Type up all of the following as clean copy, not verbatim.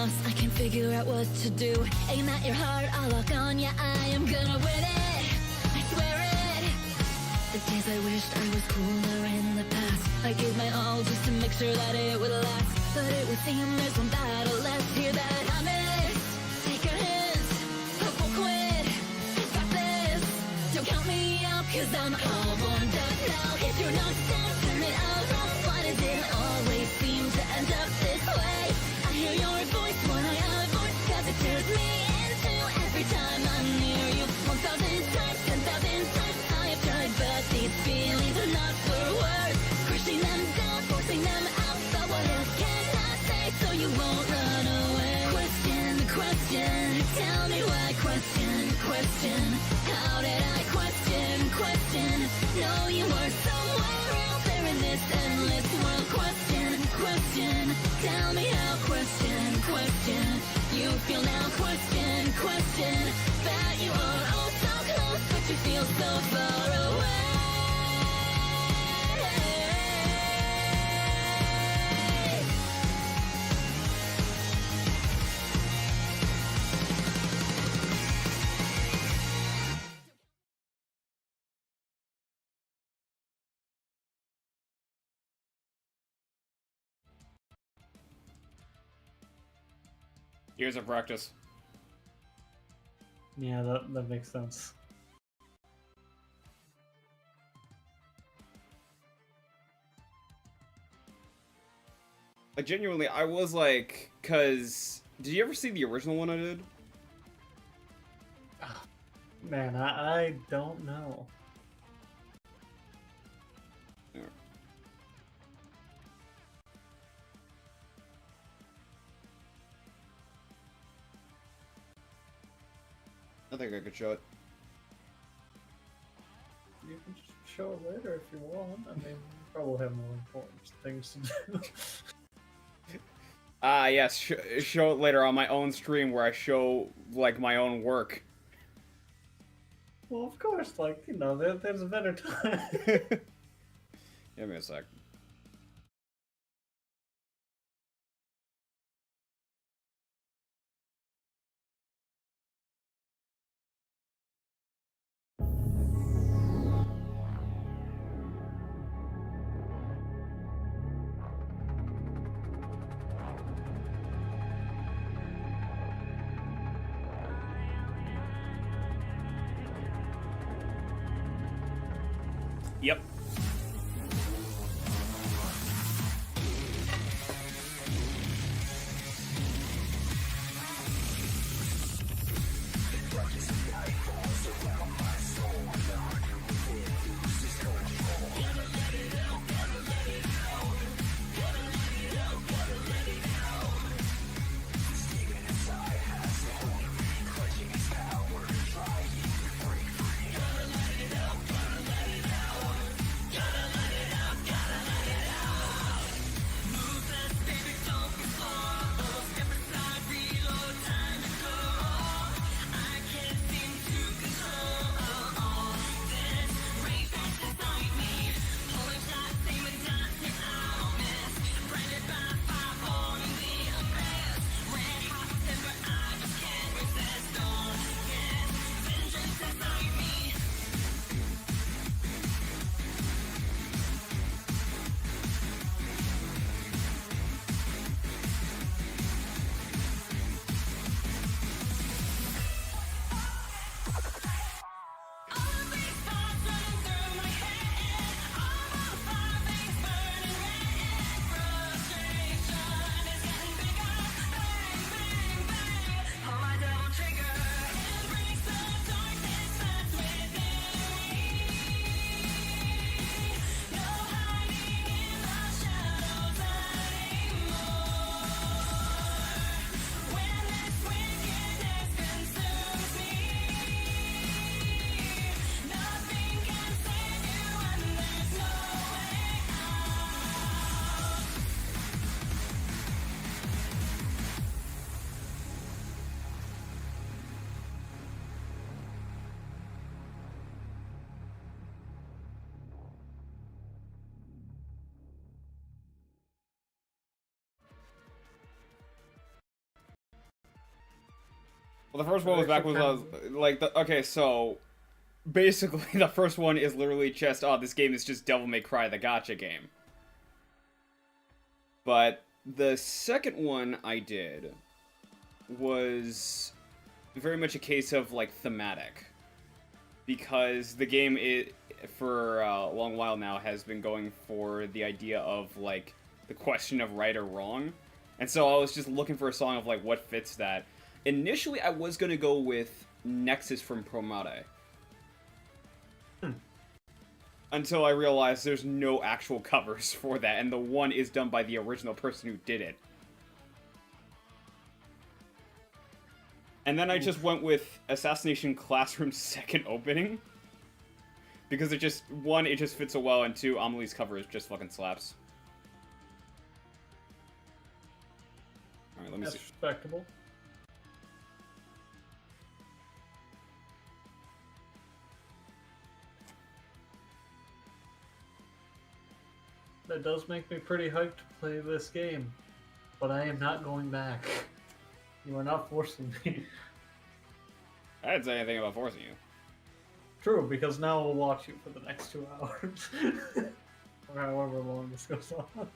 lost, I can't figure out what to do. Aim at your heart, I'll lock on, yeah, I am gonna win it, I swear it. The days I wished I was cooler in the past, I gave my all just to make sure that it would last. But it would seem there's one battle left here that I missed. Take your hands, hope we'll quit, I got this. Don't count me out, cause I'm all warmed up now. If you're not down, turn it out. Why does it always seem to end up this way? I hear your voice when I avoid, cause it tears me into every time I'm near you. 1,000 times, 10,000 times I have tried, but these feelings are not for words. Crushing them down, forcing them out, but what else can I say so you won't run away? Question, question, tell me why. Question, question, how did I question, question? Know you were somewhere out there in this endless world. Question, question, tell me how. Question, question, you feel now. Question, question, that you are all so close, but you feel so far away. Years of practice. Yeah, that makes sense. Like, genuinely, I was like, cause did you ever see the original one I did? Man, I don't know. Yeah. I think I could show it. You can just show it later if you want. I mean, you probably have more important things to do. Yes, show it later on my own stream where I show, like, my own work. Well, of course, like, you know, there's a better time. Give me a sec. Yep. Well, the first one was back when I was like, okay, so basically the first one is literally just, oh, this game is just Devil May Cry, the gacha game. But the second one I did was very much a case of, like, thematic. Because the game, for a long while now, has been going for the idea of, like, the question of right or wrong. And so I was just looking for a song of, like, what fits that. Initially, I was going to go with Nexus from Promare. Until I realized there's no actual covers for that, and the one is done by the original person who did it. And then I just went with Assassination Classroom's second opening. Because it just fits so well, and two, Amelie's cover is just fucking slaps. Alright, let me see. That's respectable. That does make me pretty hyped to play this game, but I am not going back. You are not forcing me. I didn't say anything about forcing you. True, because now we'll watch you for the next 2 hours. Or however long this goes on.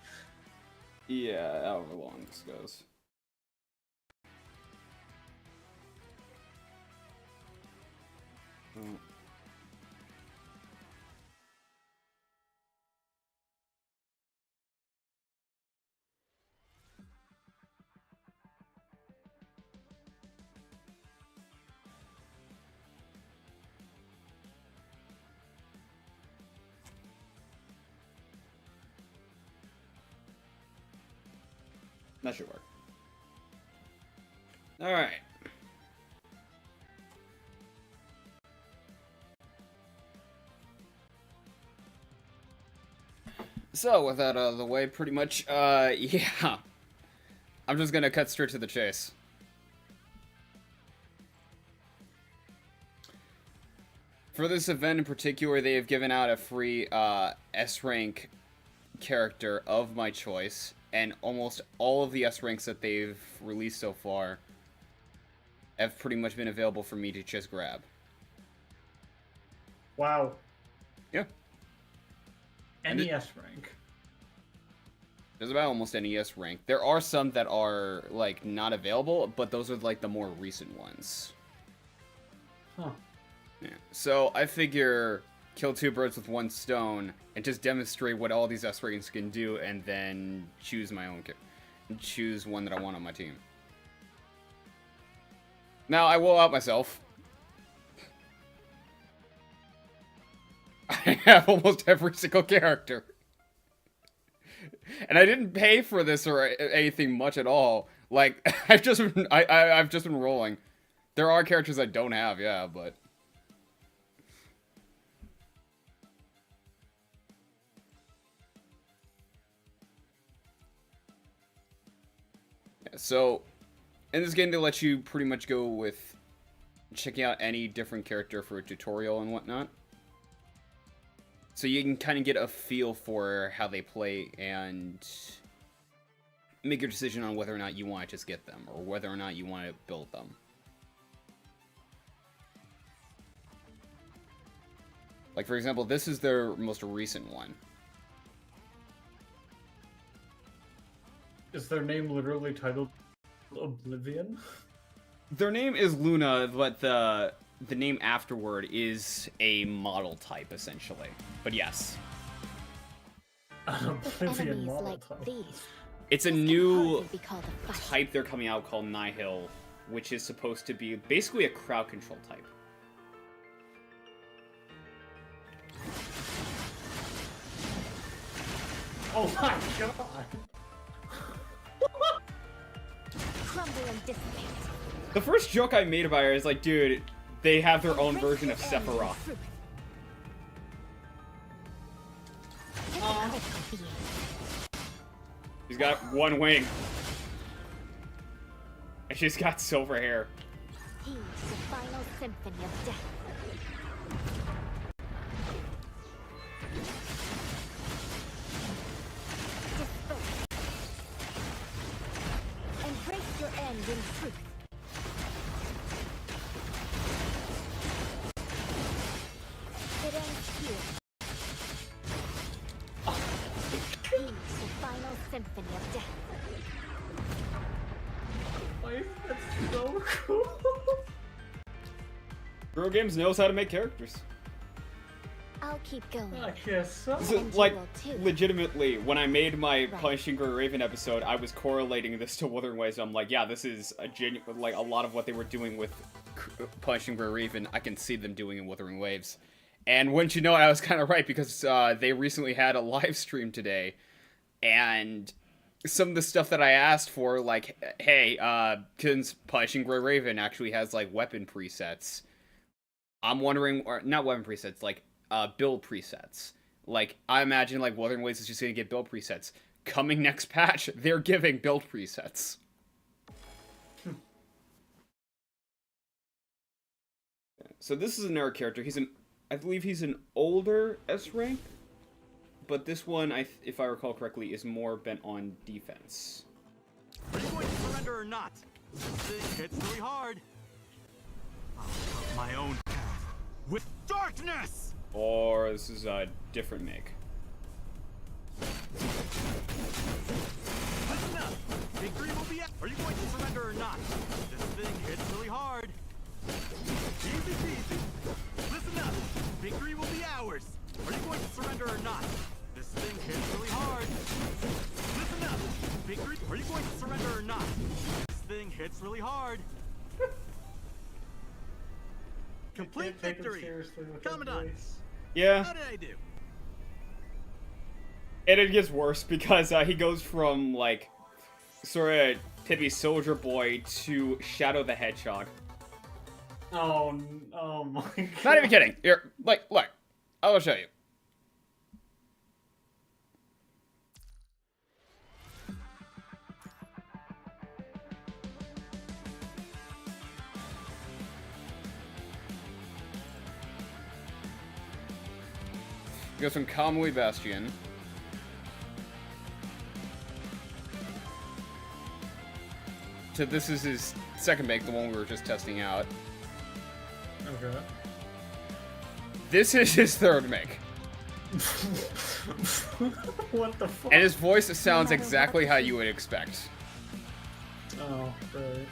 Yeah, however long this goes. That should work. Alright. So, with that out of the way, pretty much, yeah. I'm just gonna cut straight to the chase. For this event in particular, they have given out a free, S-rank character of my choice. And almost all of the S-ranks that they've released so far have pretty much been available for me to just grab. Wow. Yeah. Any S rank. There's about almost any S rank. There are some that are, like, not available, but those are, like, the more recent ones. Huh. Yeah. So, I figure kill two birds with one stone and just demonstrate what all these S ranks can do, and then choose my own choose one that I want on my team. Now, I will out myself. I have almost every single character. And I didn't pay for this or anything much at all. Like, I've just been rolling. There are characters I don't have, yeah, but yeah, so in this game they let you pretty much go with checking out any different character for a tutorial and whatnot. So you can kind of get a feel for how they play and make your decision on whether or not you want to just get them, or whether or not you want to build them. Like, for example, this is their most recent one. Is their name literally titled Oblivion? Their name is Luna, but the name afterward is a model type, essentially. But yes. An Oblivion model like type. these. It's a This can new hardly be called a fight. type they're coming out called Nihil, which is supposed to be basically a crowd control type. Oh my god! Crumble and dissipate. The first joke I made about her is like, dude, they have their own version of Sephiroth. She's got one wing. And she's got silver hair. He's the final symphony of death. Disperse. Embrace your end in truth. symphony of death. Why is that so cool? Girl Games knows how to make characters. I'll keep going. I guess so. So, And you like, will too. legitimately, when I made my Right. Punishing Gray Raven episode, I was correlating this to Wuthering Waves. I'm like, yeah, this is a genuine, like, a lot of what they were doing with Punishing Gray Raven, I can see them doing in Wuthering Waves. And wouldn't you know, I was kind of right, because they recently had a live stream today, and some of the stuff that I asked for, like, hey, since Punishing Gray Raven actually has, like, weapon presets, I'm wondering, or not weapon presets, like, build presets. Like, I imagine, like, Wuthering Waves is just gonna get build presets. Coming next patch, they're giving build presets. So this is another character. I believe he's an older S rank, but this one, if I recall correctly, is more bent on defense. Are you going to surrender or not? This thing hits really hard. I'll cut my own path with darkness! Or this is a different make. Listen up! Victory will be... Are you going to surrender or not? This thing hits really hard. Easy peasy. Listen up! Victory will be ours. Are you going to surrender or not? This thing hits really hard. Listen up! Victory... Are you going to surrender or not? This thing hits really hard. Complete Can't take him victory! seriously with that Commandant! voice. Yeah, How did I do? and it gets worse because he goes from, like, sort of Pibby Soldier Boy to Shadow the Hedgehog. Oh my god. Not even kidding. Here, like, look. I'll show you. He goes from Kamui Bastion to this is his second make, the one we were just testing out. Okay. This is his third make. What the fuck? And his voice sounds exactly how you would expect. Oh, right.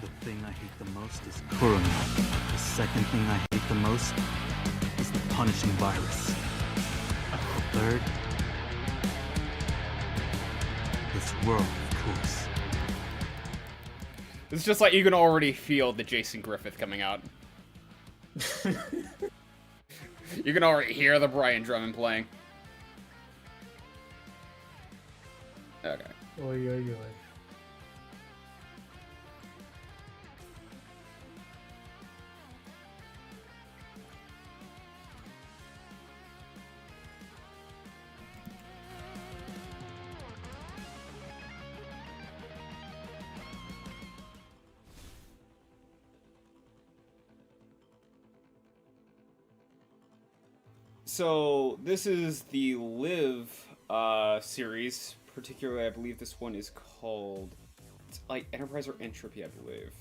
The thing I hate the most is Kurumi. The second thing I hate the most is the punishing virus. The third, this world, of course. It's just like you can already feel the Jason Griffith coming out. You can already hear the Brian Drummond playing. Okay. Oy, oy, oy. So this is the Live series. Particularly, I believe this one is called, it's like Enterprise or Entropy, I believe.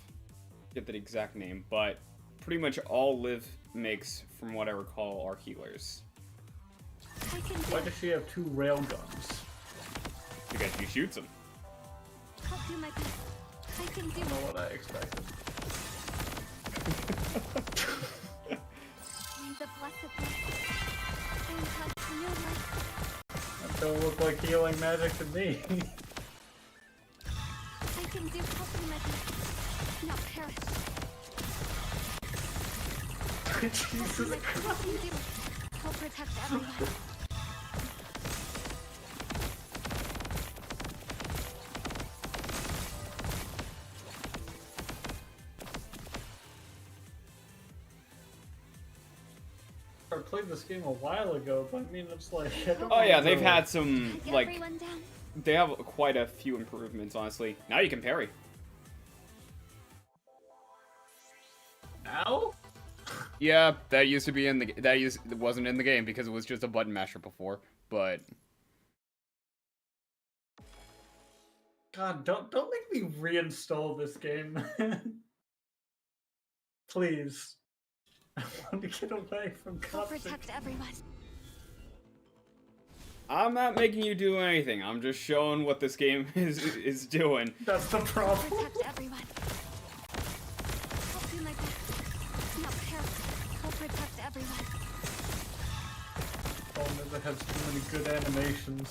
Get that exact name, but pretty much all Live makes, from what I recall, are healers. I can do Why it. does she have two rail guns? Because she shoots them. I'll do my best. I can do I don't know it. what I expected. May the blessed light and touch new life. That don't look like healing magic to me. I can do. I'll do my best. Not perish. Jesus I Christ. can do it. I'll protect everyone. I played this game a while ago, but I mean, it's like... I don't Oh yeah, remember, they've like- had some, Get like, everyone down. they have quite a few improvements, honestly. Now you can parry. Now? Yeah, that used to be in the, it wasn't in the game because it was just a button masher before, but... God, don't make me reinstall this game. Please. I want to get away from I'll cutscenes. protect everyone. I'm not making you do anything. I'm just showing what this game is doing. That's the problem. Protect everyone. I'll do my best. Now careful. I'll protect everyone. Oh, never has too many good animations.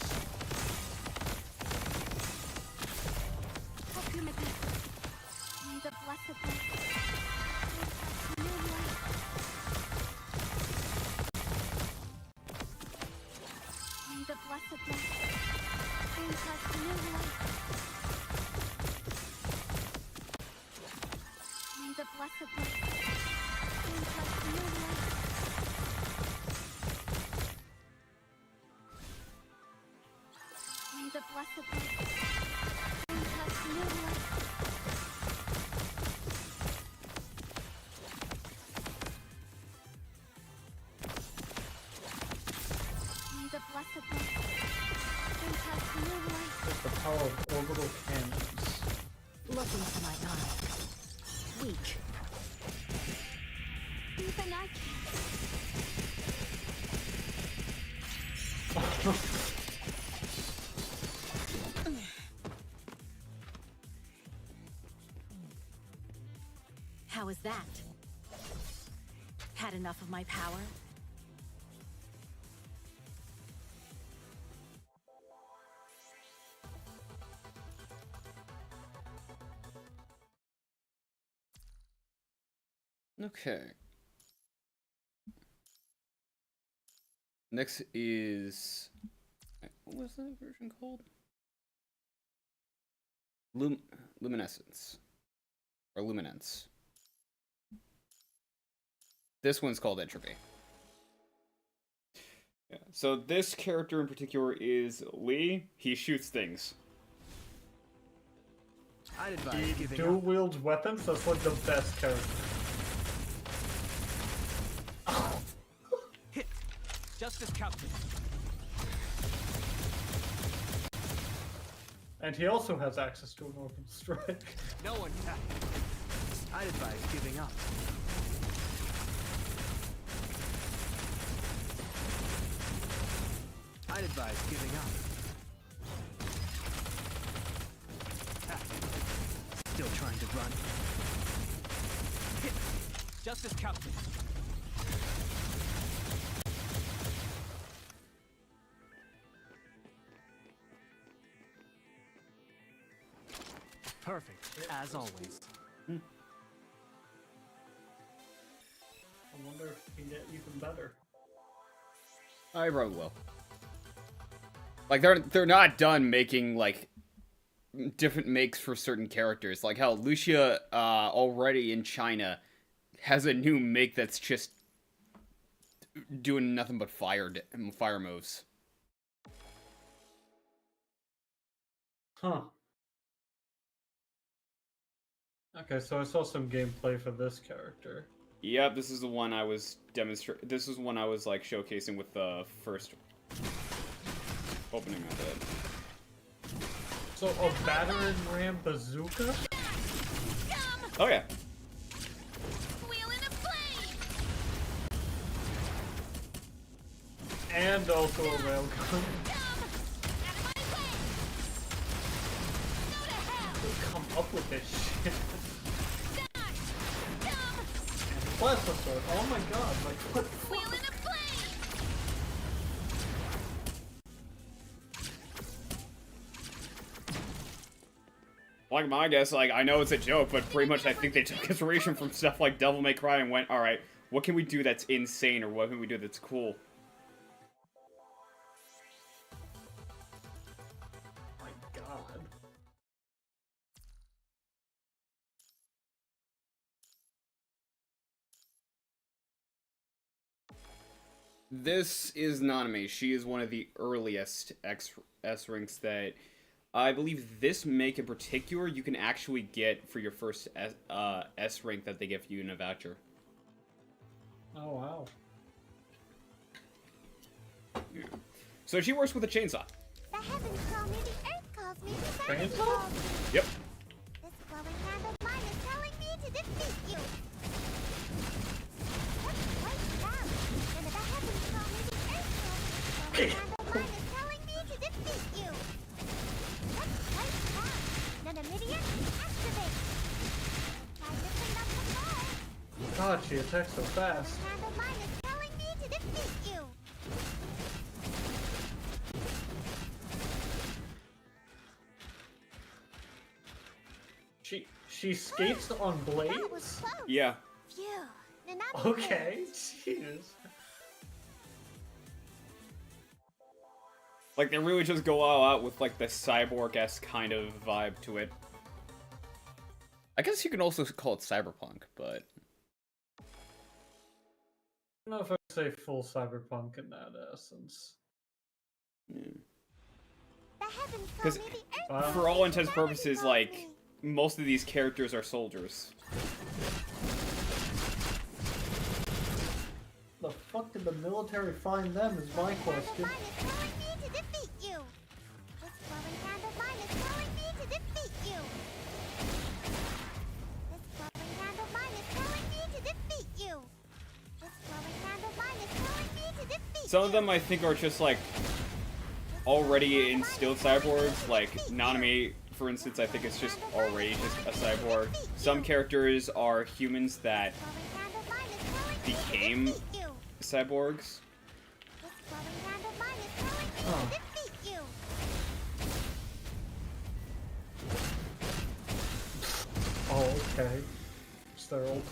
I'll do my best. May the blessed light bring us new light. May the blessed light bring us new light. May the blessed light bring us new light. May the blessed light bring us new light. May the blessed light bring us new light. With the power of orbital cannons. Look into my eyes. Weak. Even I can. How is that? Had enough of my power? Okay. Next is... What was that version called? Luminescence. Or Luminance. This one's called Entropy. Yeah. So this character in particular is Lee. He shoots things. I'd advise giving Dual up. wields weapons? That's like the best character. Hit. Justice Captain. And he also has access to an orbital strike. No one can. I'd advise giving up. I'd advise giving up. Ah. Still trying to run. Hit. Justice Captain. Perfect, as always. I wonder if he can get even better. I probably will. Like they're not done making like different makes for certain characters. Like how Lucia already in China has a new make that's just doing nothing but fire moves. Huh. Okay, so I saw some gameplay for this character. Yep, this is the one I was This is one I was like showcasing with the first opening of it. So a battering ram bazooka? Oh yeah. Wheel in a flame! And also a railgun. Come! Out of my way! Go to hell! Come up with this shit. Die! Come! Plasma sword. Oh my god, like what the Wheel fuck? in a flame! Like my guess, like I know it's a joke, but pretty much I think they took inspiration from stuff like Devil May Cry and went, all right, what can we do that's insane, or what can we do that's cool? My god. This is Naname. She is one of the earliest S ranks that I believe this make in particular you can actually get for your first S rank that they give you in a voucher. Oh wow. Yeah. So she works with a chainsaw. The heavens call me, the earth calls me, the Bring sun it calls up. me. Yep. This glowing hand of mine is telling me to defeat you. What Damn. Mine is telling me to defeat you. That's quite fun. Then immediate activate. Try lifting up the bar. God, she attacks so fast. Handle mine is telling me to defeat you. She skates on That was blades? close. Yeah. Phew. Nanami Okay, lives. jeez. Like, they really just go all out with, like, the cyborg-esque kind of vibe to it. I guess you can also call it cyberpunk, but... I don't know if I say full cyberpunk in that essence. Yeah. The heavens told 'Cause me the earth Wow. told For me, all the intents and gravity purposes, told like, me. most of these characters are soldiers. The fuck did the military find them is my question. Mine is telling me to defeat you. This glowing hand of mine is telling me to defeat you. This glowing hand of mine is telling me to defeat you. This glowing hand of mine is telling me to defeat Some of you. them I think are just, like, already instilled cyborgs, like Nanami, for instance, I think it's just already just a cyborg. Some characters are humans that Glowing hand of mine is telling me to became defeat you. cyborgs. This glowing hand of mine is telling me Huh. to defeat you. Oh, okay. It's their ultimate.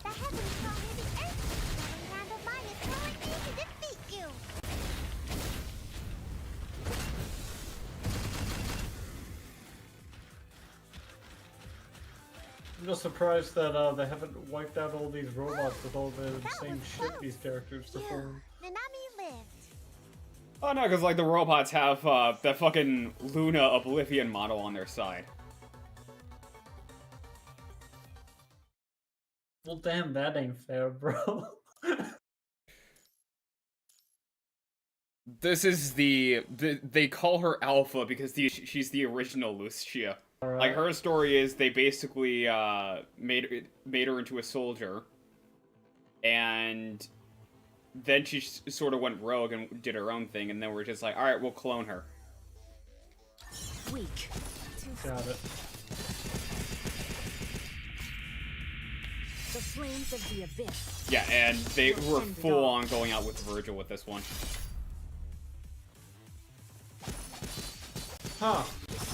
The heavens told me the earth. Glowing hand of mine is telling me to defeat you. I'm just surprised that they haven't wiped out all these robots with all the same shit these characters perform. Nanami lived. Oh no, because like the robots have that fucking Luna Oblivion model on their side. Well, damn, that ain't fair, bro. This is they call her Alpha because she's the original Lucia. Alright. Like her story is they basically made her into a soldier, and then she sort of went rogue and did her own thing, and then we're just like, all right, we'll clone her. Weak. Got it. The flames of the abyss. Yeah, and they were full on going out with Virgil with this one. Huh.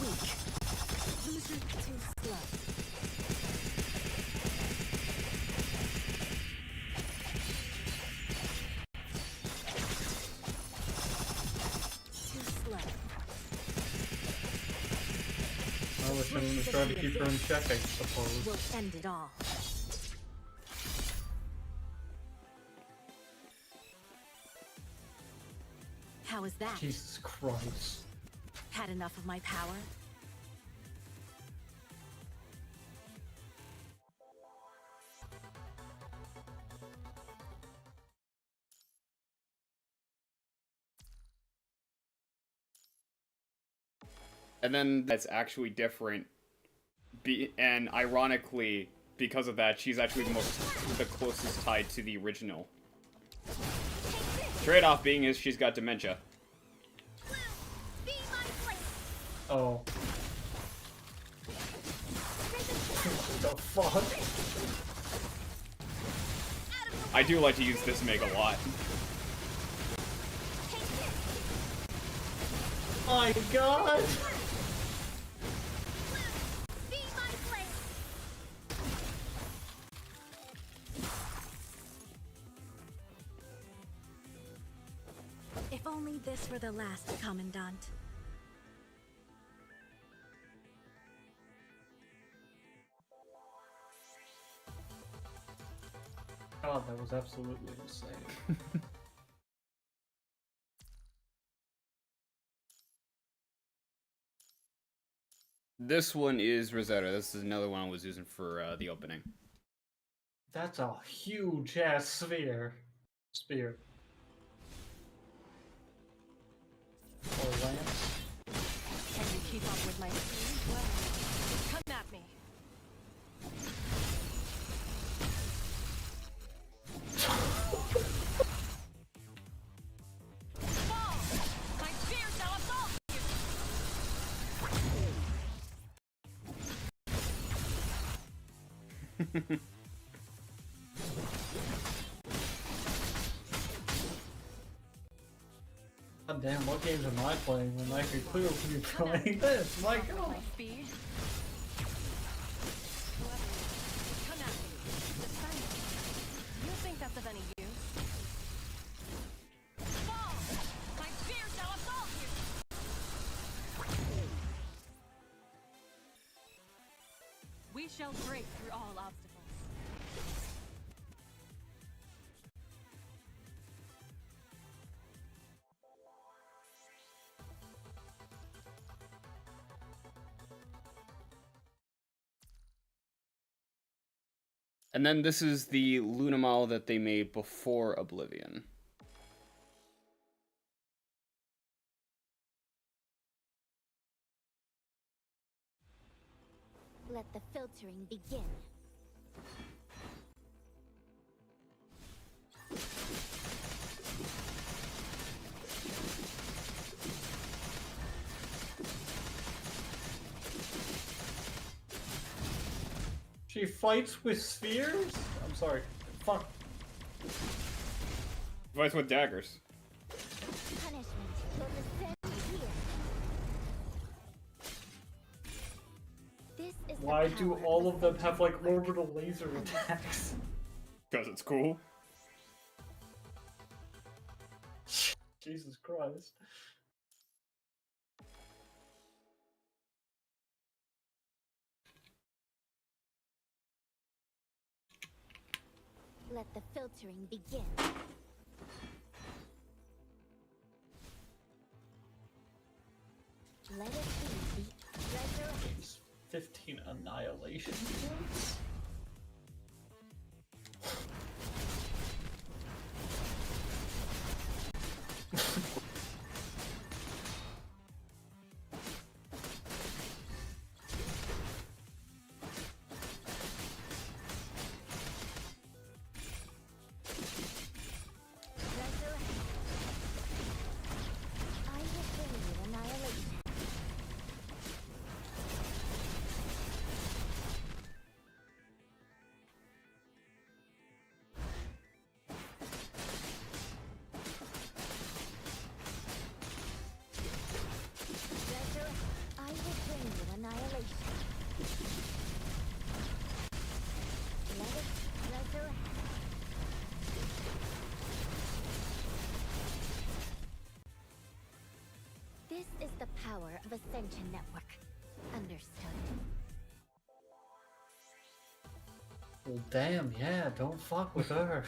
Weak. Loser too slow. Too slow. I wish I would have tried to keep her in check, I suppose. Will end it all. How is that? Jesus Christ. Had enough of my power? And then that's actually different. And ironically, because of that, she's actually the closest tied to the original. Trade-off being is she's got dementia. Be my place. Oh. The fuck? I do like to use this Meg a lot. My god! Be my place. If only this were the last, Commandant. God, that was absolutely insane. This one is Rosetta. This is another one I was using for the opening. That's a huge ass sphere. Spear. Or lance. Can you keep up with my speed? Well, come at me. God damn, what games am I playing when I could clearly be playing this? My Come god. my speed. Whoever you are, come at me. Defend me. You think that's of any use? Fall! My spear shall assault you! We shall break through all obstacles. And then this is the Luna model that they made before Oblivion. Let the filtering begin. She fights with spheres? I'm sorry. Fuck. Fights with daggers. Punishment will descend here. This is the Why do power all of of them have like orbital laser attacks? Because it's cool. Jesus Christ. Let the filtering begin. Let it be the resurrection. 15 annihilation points? Resurrection. I will bring you annihilation. I will bring you annihilation. Let it resurrect. This is the power of Ascension Network. Understood. Well, damn, yeah, don't fuck with her.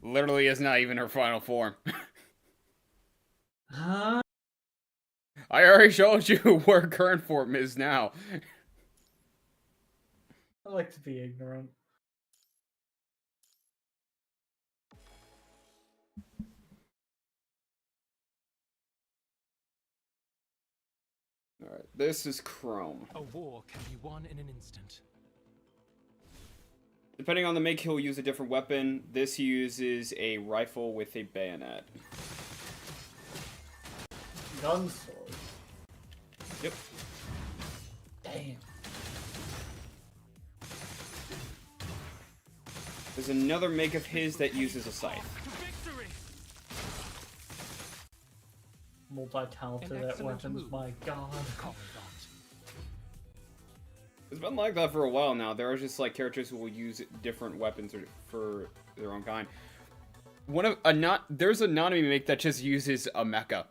Literally is not even her final form. Huh? I already showed you where her current form is now. I like to be ignorant. Alright, this is Chrome. A war can be won in an instant. Depending on the make, he'll use a different weapon. This uses a rifle with a bayonet. Gun sword. Yep. Damn. There's another make of his that uses a scythe. To victory! Multi-talented An at excellent weapons, move. my god. Commandant. It's been like that for a while now. There are just like characters who will use different weapons for their own kind. There's a Nanami make that just uses a mecha.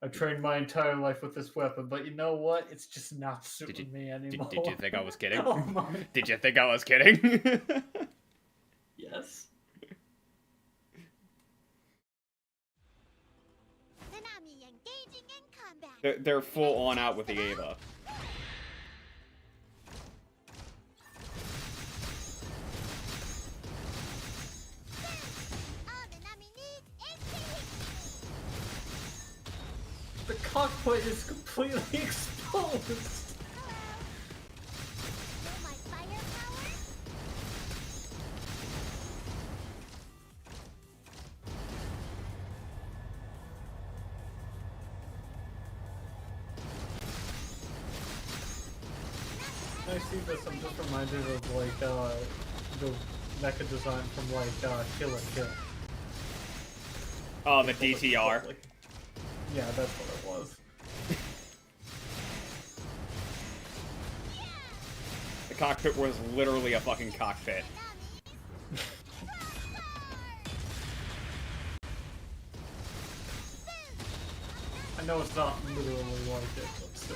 I trained my entire life with this weapon, but you know what? It's just not suiting me anymore. Did you think I was kidding? Oh my. Did you think I was kidding? Yes. Tsunami engaging in combat. They're full on out with the Ava. All Tsunami needs is to hit me. The cockpit is completely exposed. Hello. Feel my firepower? I see this, I'm just reminded of like the mecha design from like Kill la Kill. Oh, the DTR. Yeah, that's what it was. The cockpit was literally a fucking cockpit. I know it's not literally like it, but still.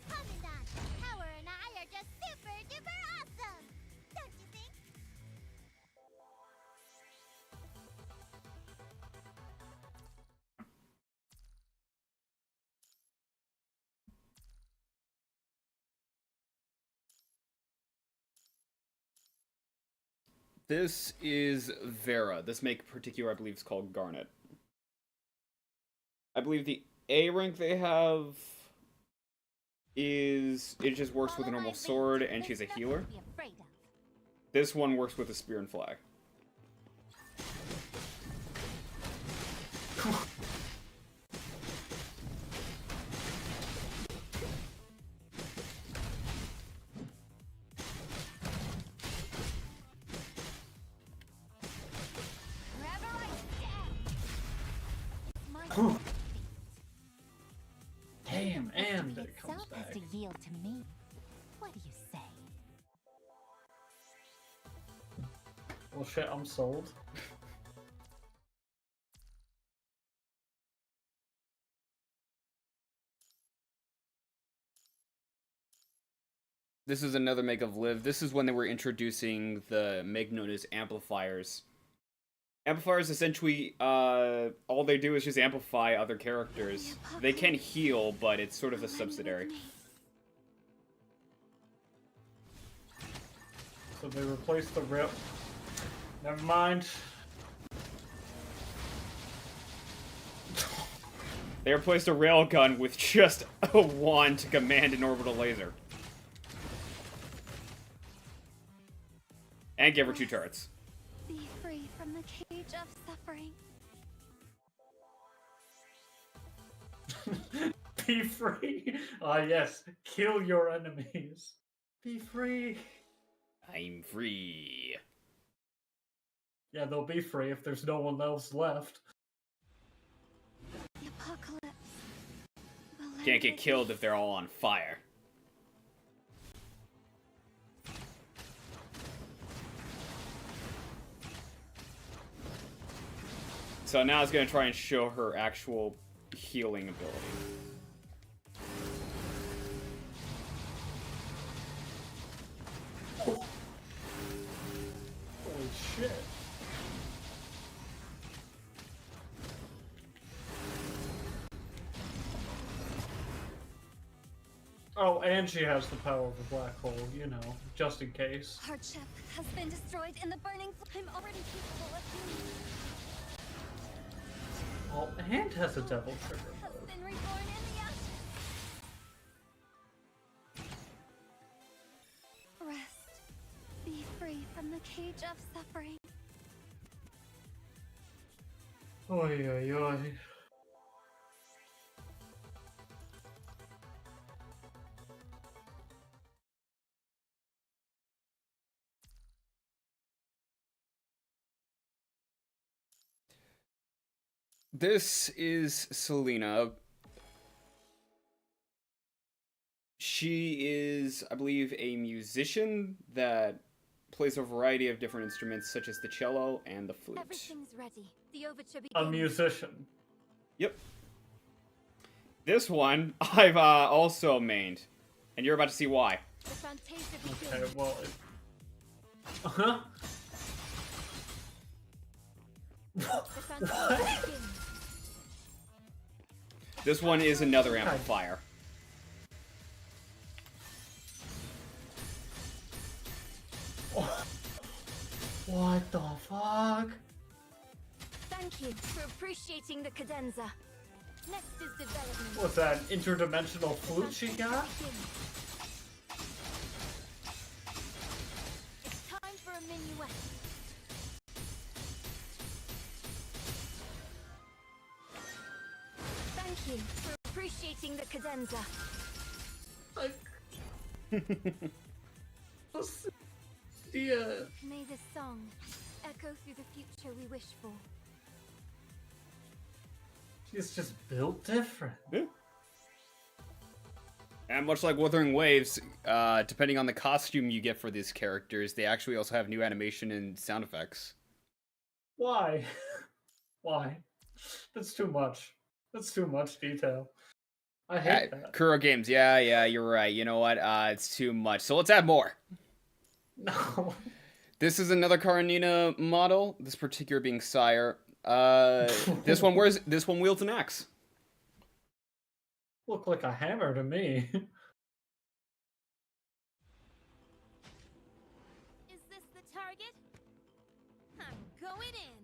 Commandant, Power and I are just super duper awesome! Don't you think? This is Vera. This make particular, I believe, is called Garnet. I believe the A rank they have is it just works with a normal sword, and she's a healer. Be afraid of. This one works with a spear and flag. Wherever I stand. My Damn, and it comes itself has back. to yield to me. What do you say? Well shit, I'm sold. This is another make of Liv. This is when they were introducing the make known as amplifiers. Amplifiers essentially, all they do is just amplify other characters. They can heal, but it's sort of a subsidiary. So they replaced the rip. Never mind. They replaced a railgun with just a wand to command an orbital laser. And give her 2 turrets. Be free from the cage of suffering. Be free. Ah yes, kill your enemies. Be free. I'm free. Yeah, they'll be free if there's no one else left. The apocalypse. will Can't end get with killed me. if they're all on fire. So now it's going to try and show her actual healing ability. Holy shit. Oh, and she has the power of a black hole, you know, just in case. Hardship has been destroyed in the burning. I'm already capable of healing. Well, and has a devil trigger Has mode. been reborn in the ashes. Rest. Be free from the cage of suffering. Oy oy oy. This is Selena. She is, I believe, a musician that plays a variety of different instruments, such as the cello and the flute. Everything's ready. The overture begins. A musician. Yep. This one, I've also mained, and you're about to see why. The Fantasia Okay, begins. well... Uh-huh. The Fantasia begins. This one is another amplifier. What the fuck? Thank you for appreciating the cadenza. Next is development. What's that, an interdimensional flute she got? minuet. Thank you for appreciating the cadenza. Yeah. May this song echo through the future we wish for. She's just built different. Yeah. And much like Wuthering Waves, depending on the costume you get for these characters, they actually also have new animation and sound effects. Why? Why? That's too much. That's too much detail. I hate that. Kuro Games, yeah, you're right. You know what? It's too much. So let's add more. No. This is another Karenina model. This particular being Sire. This one wields an axe. Look like a hammer to me. Is this the target? I'm going in.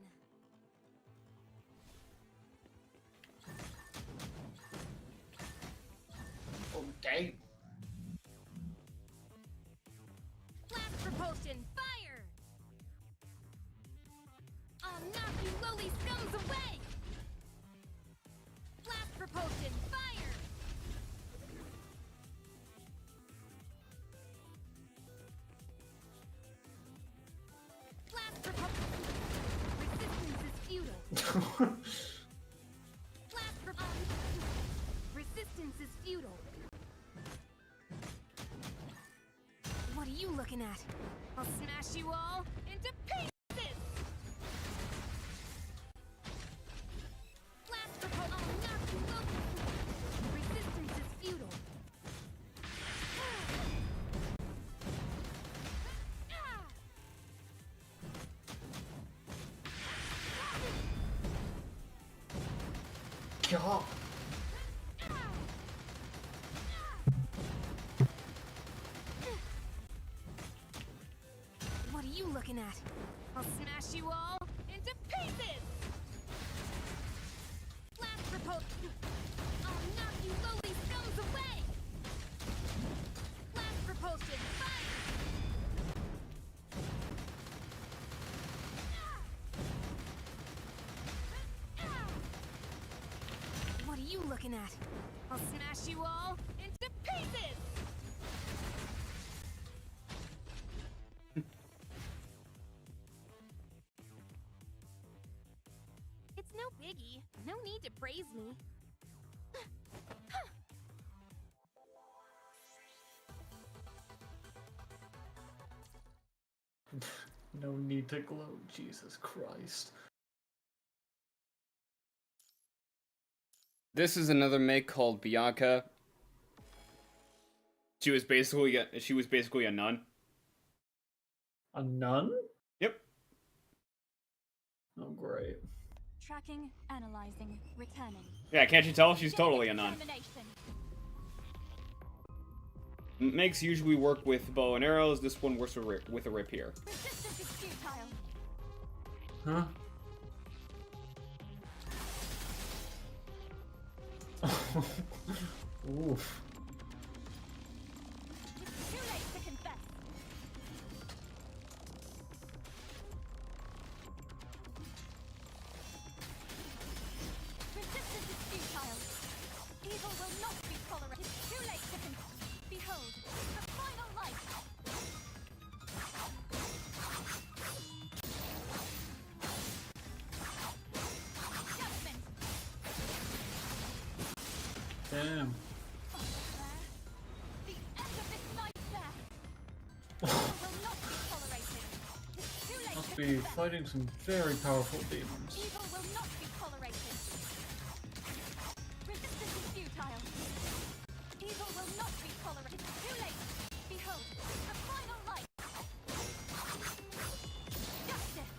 Okay. Blast propulsion, fire! I'll knock you lowly scums away! Blast propulsion, fire! Blast propulsion. Resistance is futile. Blast propulsion. Resistance is futile. What are you looking at? I'll smash you all into pieces! Blast propulsion. I'll knock you low. Resistance is futile. God. What are you looking at? I'll smash you all into pieces! Blast propulsion! I'll knock you lowly scums away! Blast propulsion, fire! What are you looking at? I'll smash you all into pieces! It's no biggie. No need to praise me. No need to gloat, Jesus Christ. This is another make called Bianca. She was basically a nun. A nun? Yep. Oh, great. Tracking, analyzing, returning. Yeah, can't you tell? She's totally a nun. Determination. Makes usually work with bow and arrows. This one works with a rapier. Resistance is futile. Huh? Oof. It's too late to confess. Resistance is futile. Evil will not be tolerated. It's too late to confess. Behold, the final light. Judgment. Damn. The end of this nightmare. Evil will not be tolerated. It's too late Must to be confess. fighting some very powerful demons. Evil will not be tolerated. Resistance is futile. Evil will not be tolerated. It's too late. Behold, the final light. Justice.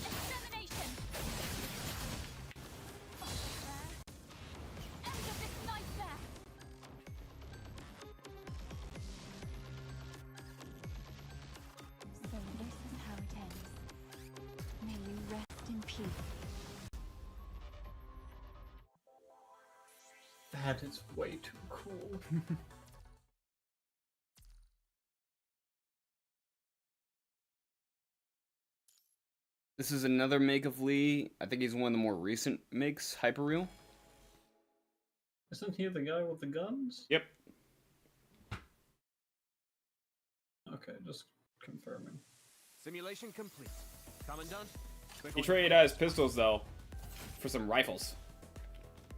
Extermination. End of this nightmare. So this is how it ends. May you rest in peace. That is way too cool. This is another make of Lee. I think he's one of the more recent makes, Hyperreal. Isn't he the guy with the guns? Yep. Okay, just confirming. Simulation complete. Commandant? He traded out his pistols, though, for some rifles.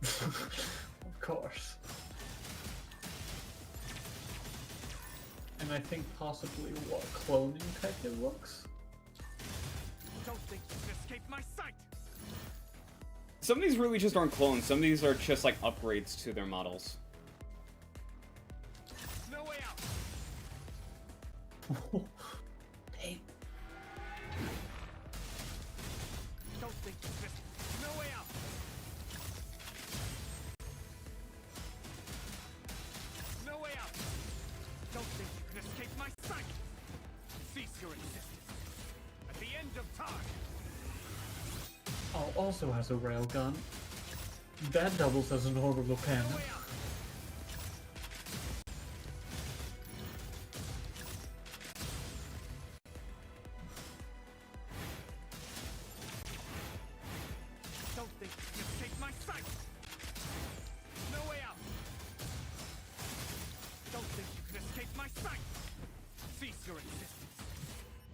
Of course. And I think possibly what cloning tech it looks. Don't think you can escape my sight! Some of these really just aren't clones. Some of these are just like upgrades to their models. No way out! Hey, Don't think you can escape. No way out! No way out! Don't think you can escape my sight! Cease your existence. At the end of time! oh, also has a railgun. That doubles as an orbital cannon. No way out! Don't think you can escape my sight! No way out! Don't think you can escape my sight! Cease your existence.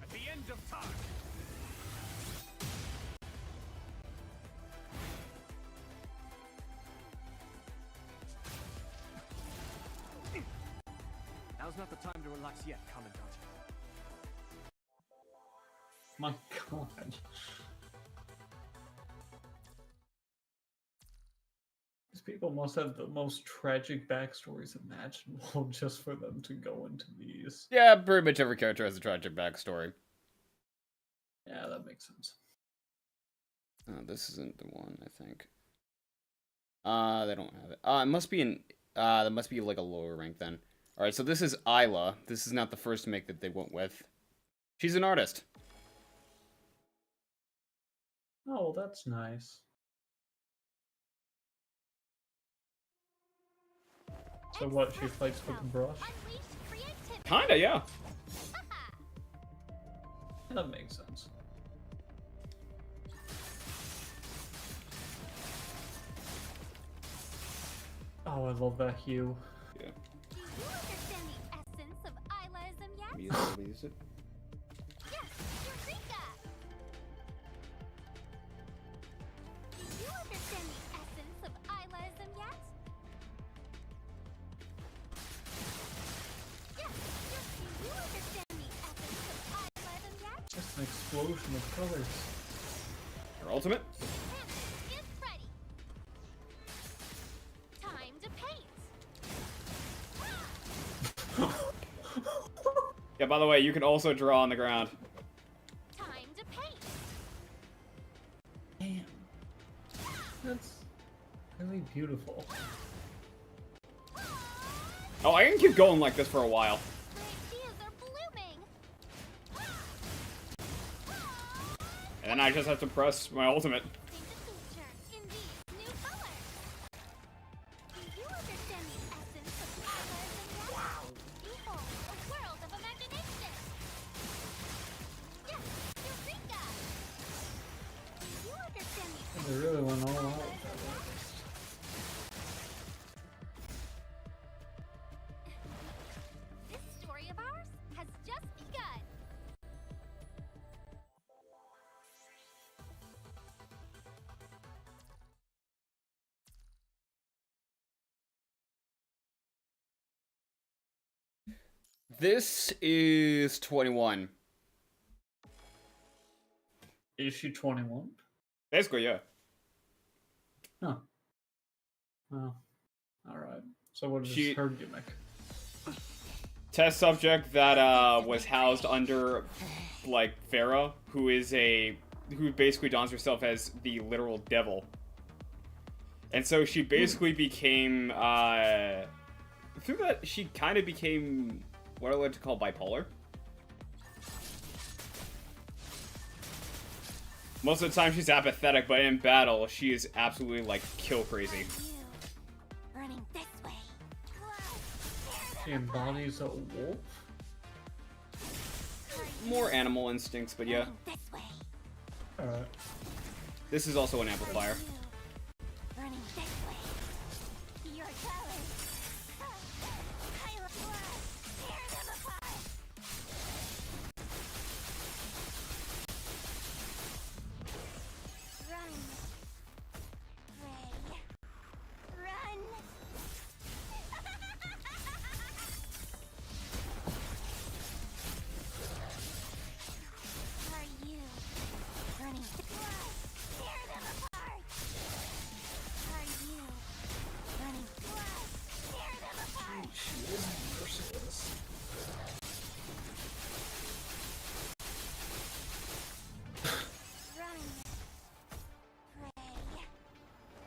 At the end of time! Now's not the time to relax yet, Commandant. My god. These people must have the most tragic backstories imaginable just for them to go into these. Yeah, pretty much every character has a tragic backstory. Yeah, that makes sense. Oh, this isn't the one, I think. They don't have it. It must be in. That must be like a lower rank then. All right, so this is Isla. This is not the first make that they went with. She's an artist. Oh, well, that's nice. So what, she fights with a brush? Unleash creativity. Kinda, yeah. That makes sense. Oh, I love that hue. Yeah. Do you understand the essence of Islaism yet? Use it. Yes, Eureka! Do you understand the essence of Islaism yet? Yes, do you understand the essence of Islaism yet? Just an explosion of colors. Her ultimate. Canvas is ready. Time to paint. Yeah, by the way, you can also draw on the ground. Time to paint. Damn. That's really beautiful. Oh, I can keep going like this for a while. Great ideas are blooming. And then I just have to press my ultimate. Paint a feature in these new colors. Do you understand the essence of Islaism yet? Wow. Behold, a world of imagination. Yes, Eureka! Do you understand the They really went all out. This story of ours has just begun. This is 21. Is she 21? Basically, yeah. Huh. Well, alright. So what is She- her gimmick? Test subject that was housed under like Farah, who basically dons herself as the literal devil. And so she basically became through that she kind of became what I like to call bipolar. Most of the time she's apathetic, but in battle she is absolutely like kill crazy. You running this way. She embodies a wolf? More animal instincts, but yeah. This way. Alright. This is also an amplifier. Running this way. Your colors. Pilot blast. Tear them apart. Run. Ray. Run. Are you running? Blast. Tear them apart. Are you running? Blast. Tear them apart. She is merciless. Run. Ray.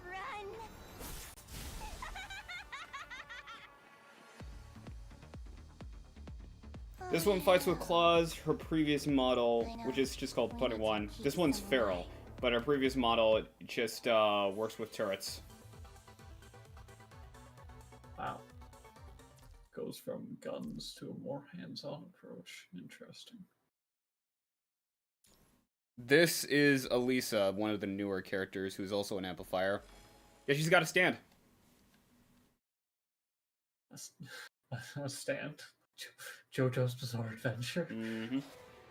Run. This one fights with claws. Her previous model, which is just called 21. This one's feral, but her previous model just works with turrets. Wow. Goes from guns to a more hands-on approach. Interesting. This is Elisa, one of the newer characters, who's also an amplifier. Yeah, she's got a stand. A stand. JoJo's Bizarre Adventure. Mm-hmm.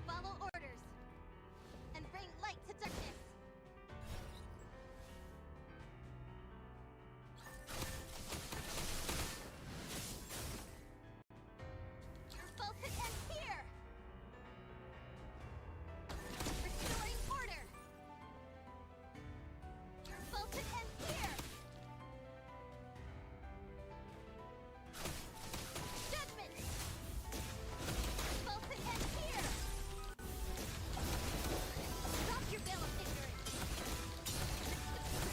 Follow orders and bring light to darkness. Your focus ends here. Restoring order. Your focus ends here. Judgment. Focus ends here. Drop your veil of ignorance.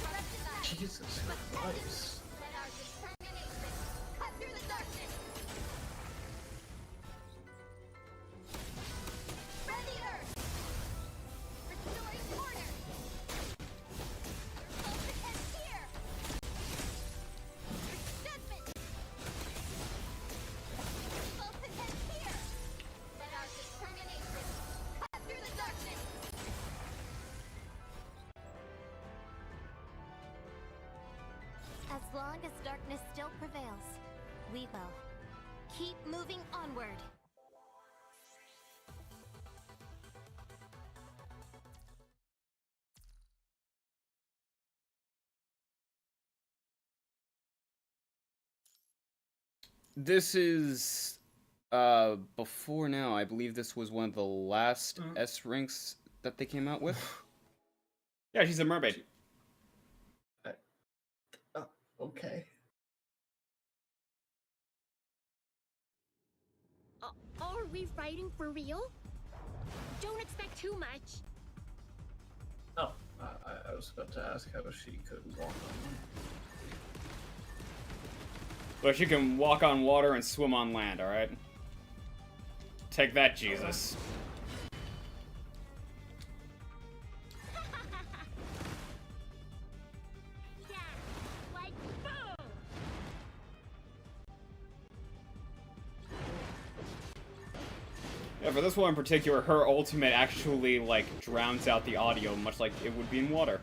Corrupted by Jesus Christ. let our determination cut through the darkness. Spread the earth. Restoring order. Your focus ends here. Judgment. Your focus ends here. Let our determination cut through the darkness. As long as darkness still prevails, we will keep moving onward. This is before now. I believe this was one of the last S ranks that they came out with. Yeah, she's a mermaid. Okay. Are we fighting for real? Don't expect too much. Oh, I was about to ask how she could walk on. But she can walk on water and swim on land, alright? Take that, Jesus. Yeah, like boom! Yeah, for this one in particular, her ultimate actually, like, drowns out the audio, much like it would be in water.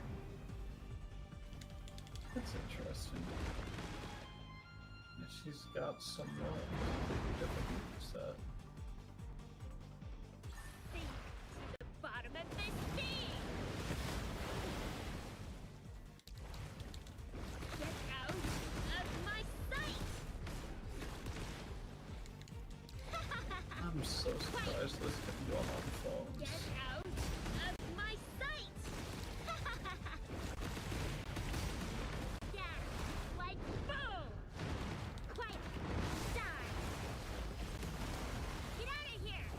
That's interesting. Yeah, she's got some different set. Sink to the bottom of this sea! Get out of my sight! I'm so surprised this can go on phones. Get out of my sight! Yeah, like boom! Quiet, die! Get out of here!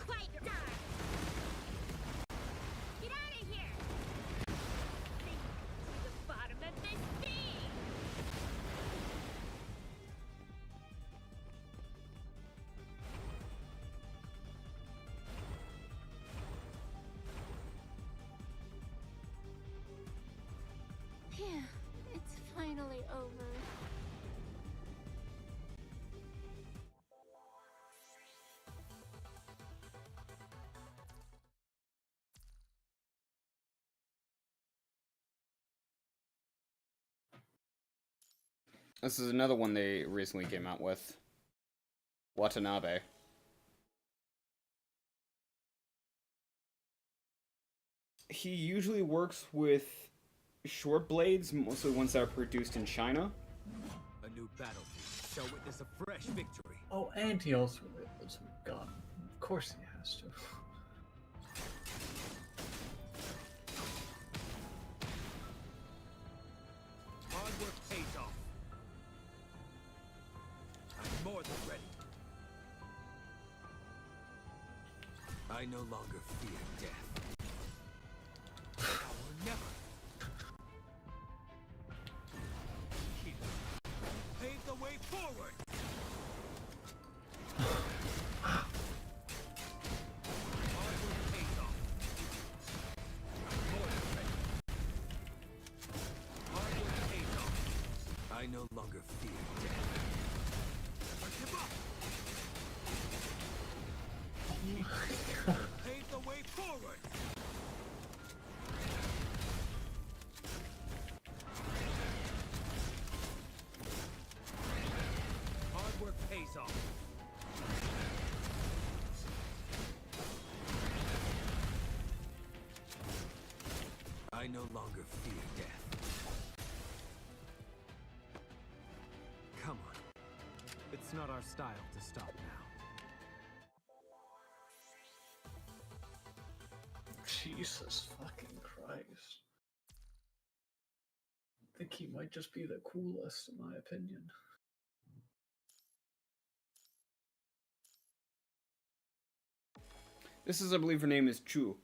Quiet, die! Get out of here! Sink to the bottom of this sea! Phew, it's finally over. This is another one they recently came out with. Watanabe. He usually works with short blades, mostly ones that are produced in China. A new battlefield shall witness a fresh victory. Oh, and he also lives with gun. Of course he has to. Hard work pays off. I'm more than ready. I no longer fear death. Now or never. Keep it. Pave the way forward. Hard work pays off. I'm more than ready. Hard work pays off. I no longer fear death. Never give up. Pave the way forward. Hard work pays off. I no longer fear death. Come on. It's not our style to stop now. Jesus fucking Christ. I think he might just be the coolest, in my opinion. This is, I believe her name is Chu.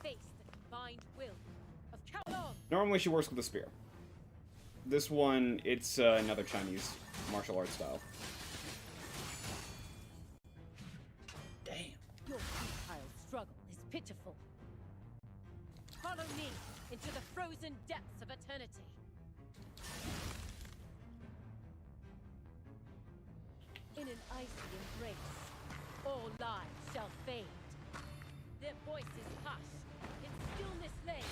Face the combined will of Kowloon. Normally she works with a spear. This one, it's another Chinese martial arts style. Damn. Your futile struggle is pitiful. Follow me into the frozen depths of eternity. In an icy embrace, all lives shall fade. Their voices hush, in stillness lay.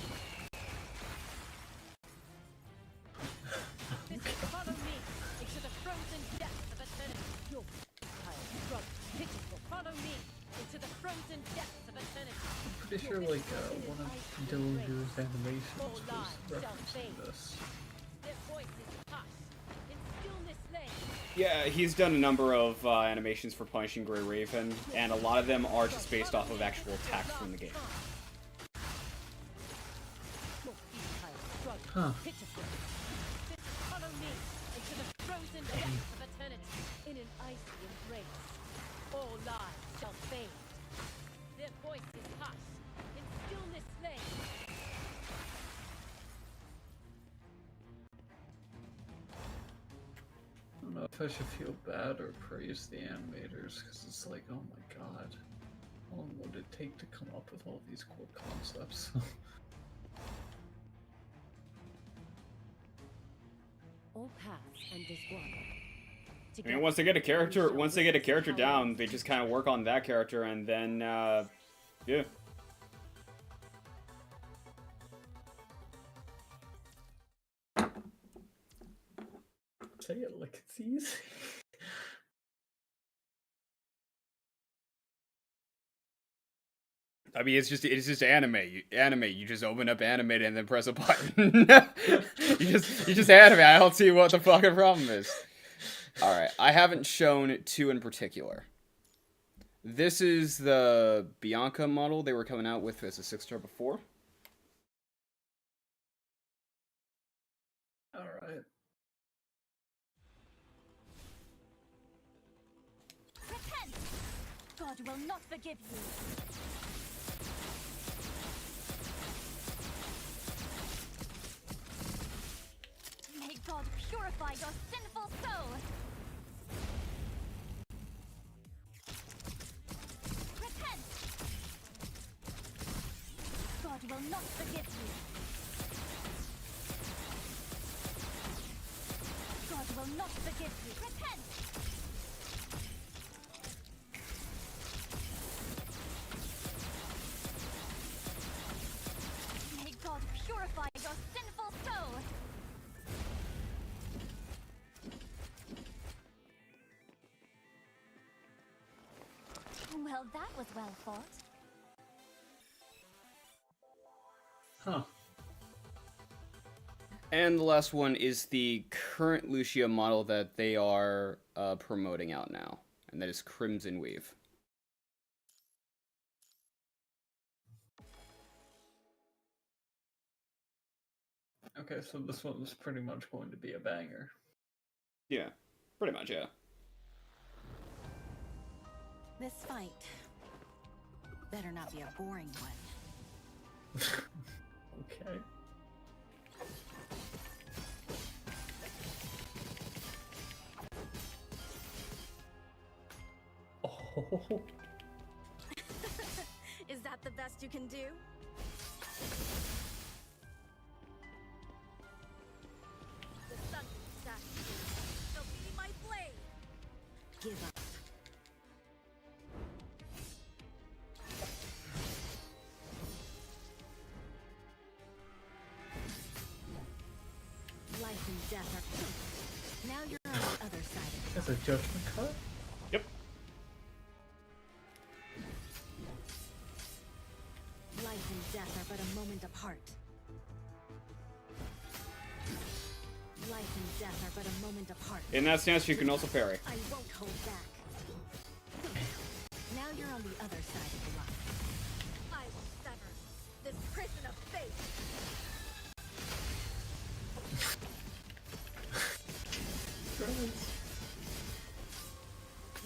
Follow me into the frozen depths of eternity. Your futile struggle is pitiful. Follow me into the frozen depths of eternity. Pretty sure like one of Dilger's animations was referencing this. Their voices hush, in stillness lay. Yeah, he's done a number of animations for Punishing Grey Raven, and a lot of them are just based off of actual attacks from the game. Your futile struggle is Huh. pitiful. Follow me into the frozen depths of eternity. In an icy embrace, all lives shall fade. Their voices hush, in stillness lay. I don't know if I should feel bad or praise the animators, because it's like, oh my god. How long would it take to come up with all these cool concepts? All paths end as one. I mean, once they get a character down, they just kind of work on that character, and then, yeah. Say it like it's easy. I mean, it's just anime. You just open up animate and then press a button. you just animate. I don't see what the fucking problem is. All right, I haven't shown two in particular. This is the Bianca model they were coming out with as a 6-star before. All right. Repent! God will not forgive you. May God purify your sinful soul. Repent! God will not forgive you. God will not forgive you. Repent! Well, that was well fought. Huh. And the last one is the current Lucia model that they are promoting out now, and that is Crimson Weave. Okay, so this one was pretty much going to be a banger. Yeah, pretty much, yeah. This fight better not be a boring one. Okay. Oh. Is that the best you can do? The sun shall be my blade. Give up. Life and death are. Now you're on the other side of That's a judgment card? Yep. Life and death are but a moment apart. Life and death are but a moment apart. In that stance, you can also parry. I won't hold back. Now you're on the other side of the line. I will sever this prison of fate.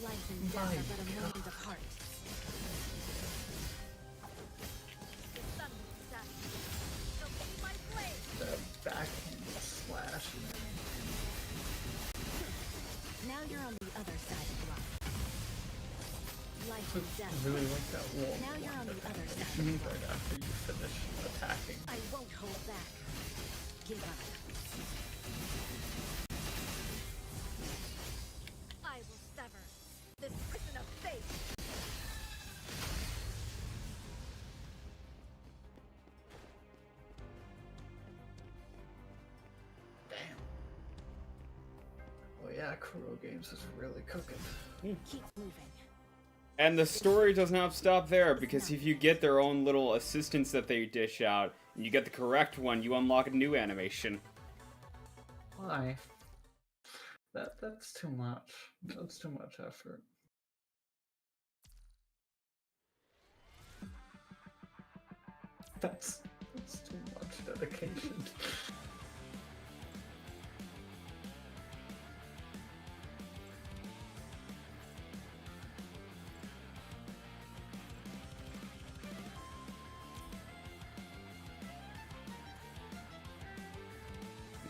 Life and death are but a moment apart. The sun will set. Shall be my blade. The backhand slash. Now you're on the other side of the line. Life I and death. really like that wall. Now you're on the other side. Right after you finish attacking. I won't hold back. Give up. I will sever this prison of fate. Damn. Oh yeah, Kuro Games is really cooking. Keep moving. And the story does not stop there, because if you get their own little assistants that they dish out, and you get the correct one, you unlock a new animation. Why? That's too much. That's too much effort. That's too much dedication.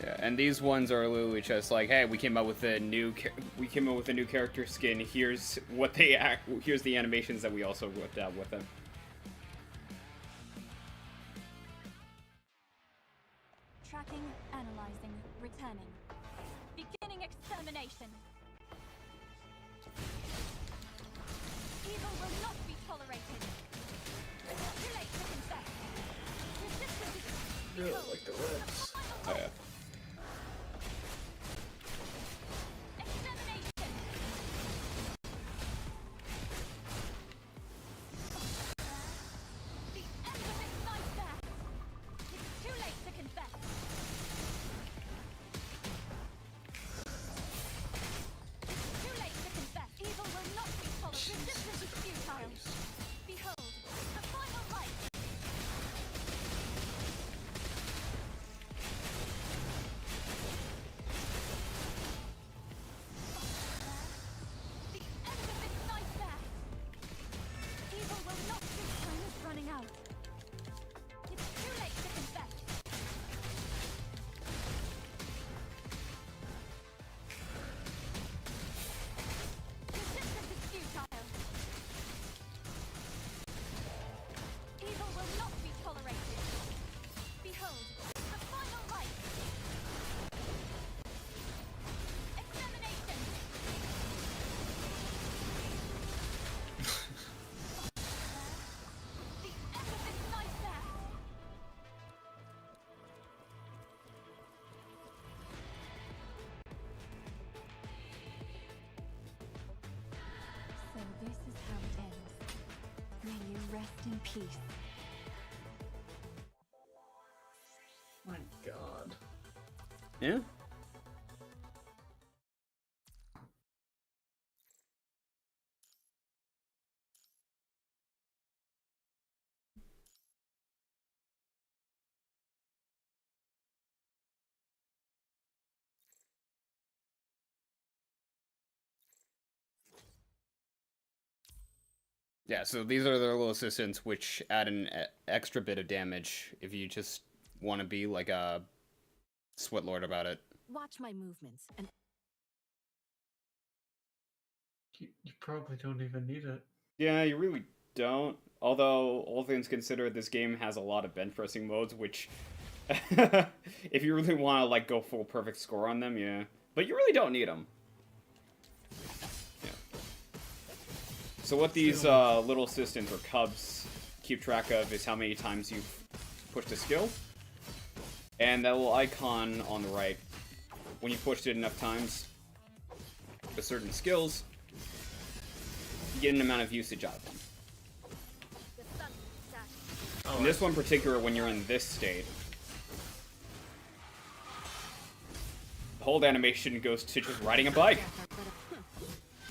Yeah, and these ones are literally just like, hey, we came up with a new character skin. Here's what they act. Here's the animations that we also whipped out with them. Tracking, analyzing, returning. Beginning extermination. Evil will not be tolerated. Too late to confess. Resistance is Really like the reds. Oh, yeah. extermination. The end of this nightmare. It's too late to confess. It's too late to confess. Evil will not be tolerated. Resistance is futile. Behold, the final light. Rest in peace. My god. Yeah. Yeah, so these are their little assistants, which add an extra bit of damage if you just want to be like a sweat lord about it. Watch my movements and You probably don't even need it. Yeah, you really don't. Although, all things considered, this game has a lot of bench pressing modes, which, if you really want to like go full perfect score on them, yeah. But you really don't need them. Yeah. So what these little assistants or cubs keep track of is how many times you've pushed a skill. And that little icon on the right, when you pushed it enough times with certain skills, you get an amount of usage out of them. In this one in particular, when you're in this state, the whole animation goes to just riding a bike.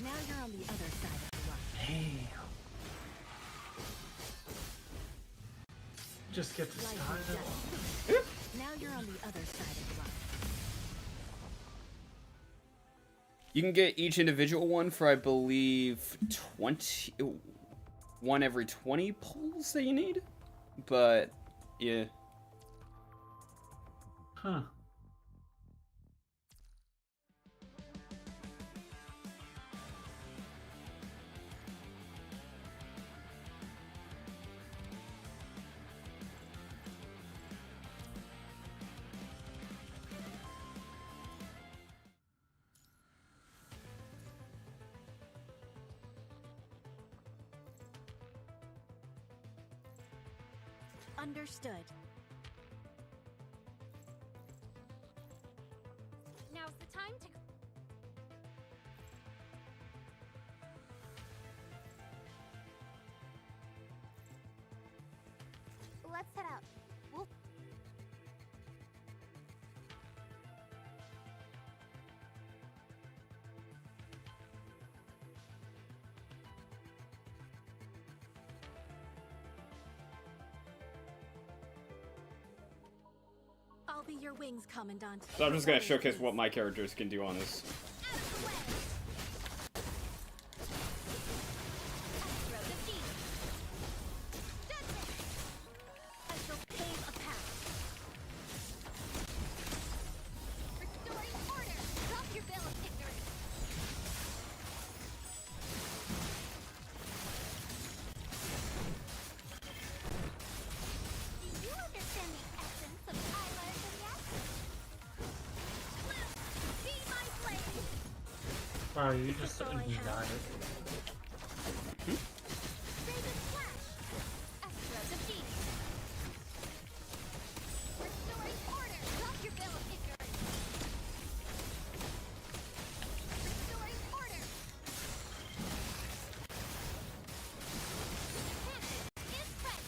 now you're on the other side of the line. Hey. Just get to Life start is it. death. Now you're on the other side of the line. You can get each individual one for, I believe, 20... one every 20 pulls that you need? But, yeah. Huh. Understood. Now's the time to. Let's head out. We'll. I'll be your wings, Commandant. So I'm just gonna showcase what my characters can do on this. Out of the way. Throw the feet. Judgment. I shall pave a path. Restoring order. Drop your veil of ignorance. Do you understand the essence of Ilarson yet? Blue, be my blade. Wow, you just all I you have. got it. Raven Flash. Astro defeat. Restoring order. Drop your veil of ignorance. Restoring order. Cannon is ready.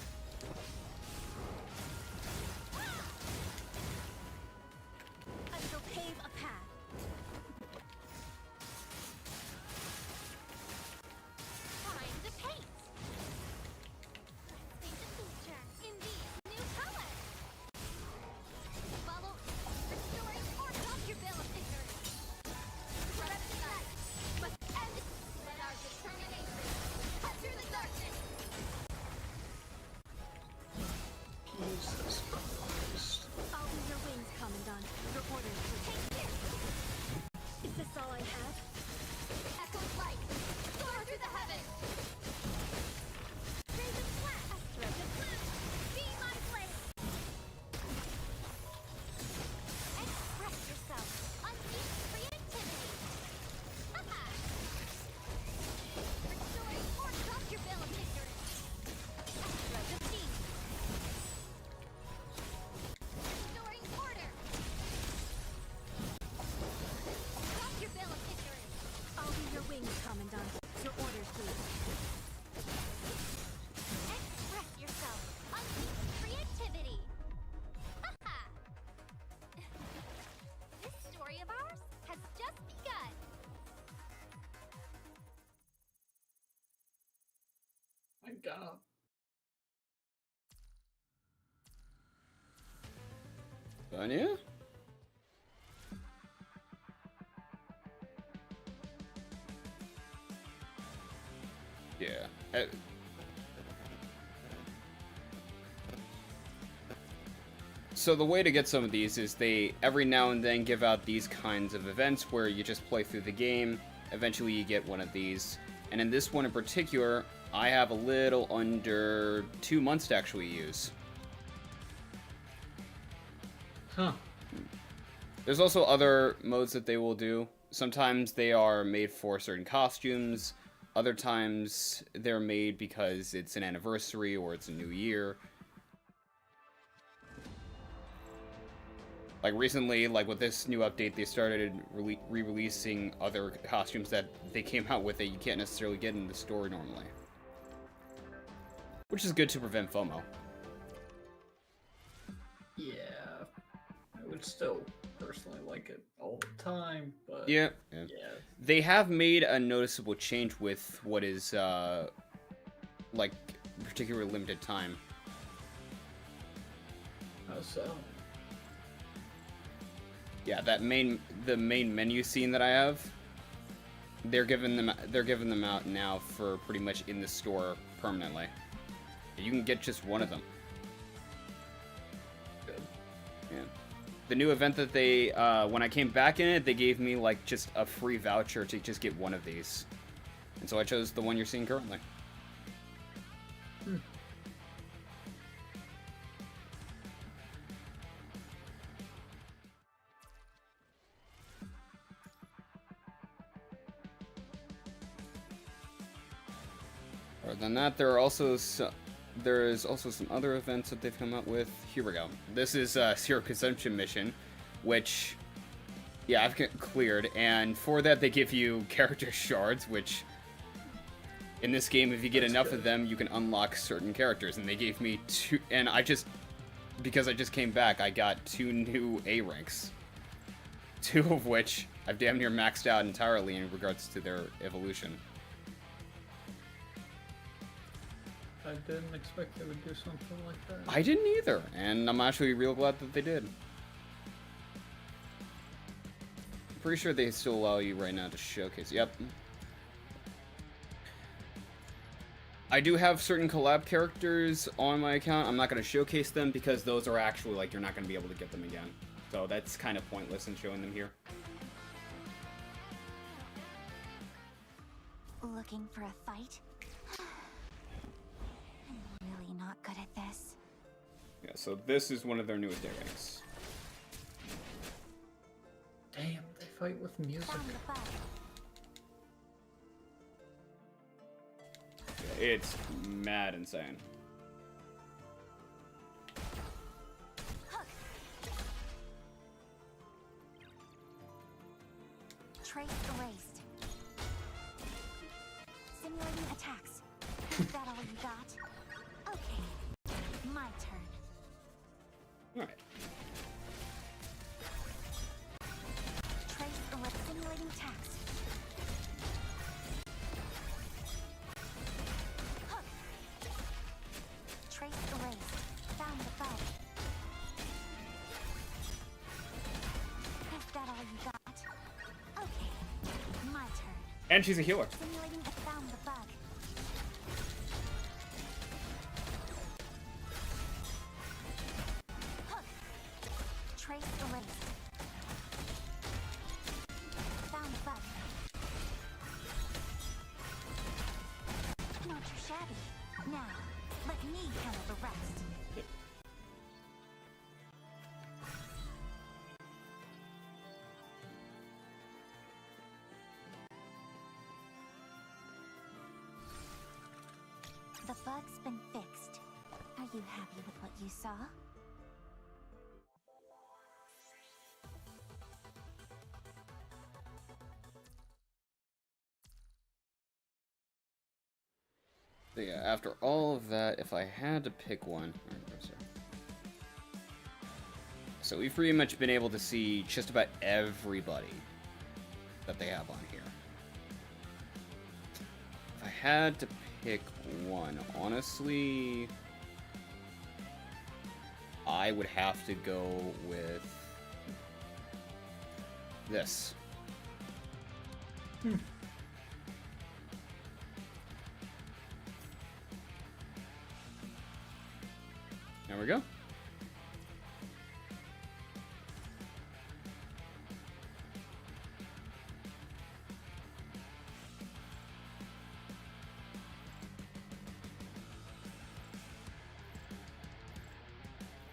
I shall pave a path. My God. But yeah. Yeah. So the way to get some of these is they every now and then give out these kinds of events where you just play through the game. Eventually you get one of these. And in this one in particular, I have a little under 2 months to actually use. Huh. There's also other modes that they will do. Sometimes they are made for certain costumes. Other times they're made because it's an anniversary or it's a new year. Like recently, like with this new update, they started re-releasing other costumes that they came out with that you can't necessarily get in the store normally. Which is good to prevent FOMO. Yeah. I would still personally like it all the time, but Yeah. yeah. They have made a noticeable change with what is, like, particularly limited time. How so? Yeah, the main menu scene that I have, they're giving them out now for pretty much in the store permanently. You can get just one of them. Good. Yeah. The new event that they, when I came back in it, they gave me, like, just a free voucher to just get one of these. And so I chose the one you're seeing currently. Other than that, there is also some other events that they've come up with. Here we go. This is a Zero Consumption mission, which, yeah, I've cleared. And for that, they give you character shards, which, in this game, if you get enough of them, you can unlock certain characters. And they gave me 2, and because I just came back, I got 2 new A ranks. 2 of which I've damn near maxed out entirely in regards to their evolution. I didn't expect they would do something like that. I didn't either, and I'm actually real glad that they did. I'm pretty sure they still allow you right now to showcase. Yep. I do have certain collab characters on my account. I'm not going to showcase them because those are actually, like, you're not going to be able to get them again. So that's kind of pointless in showing them here. Looking for a fight? I'm really not good at this. Yeah, so this is one of their newest A ranks. Damn, they fight with music. Found the bug. Yeah, it's mad insane. Trace erased. Simulating attacks. Is that all you got? Okay, my turn. Alright. Trace erased. Simulating attacks. Hook. Trace erased. Found the bug. Is that all you got? Okay, my turn. And she's a healer. Simulating found the bug. Hook. Trace erased. Found the bug. Not too shabby. Now, let me handle the rest. The bug's been fixed. Are you happy with what you saw? So yeah, after all of that, if I had to pick one... So we've pretty much been able to see just about everybody that they have on here. If I had to pick one. Honestly, I would have to go with this. There we go.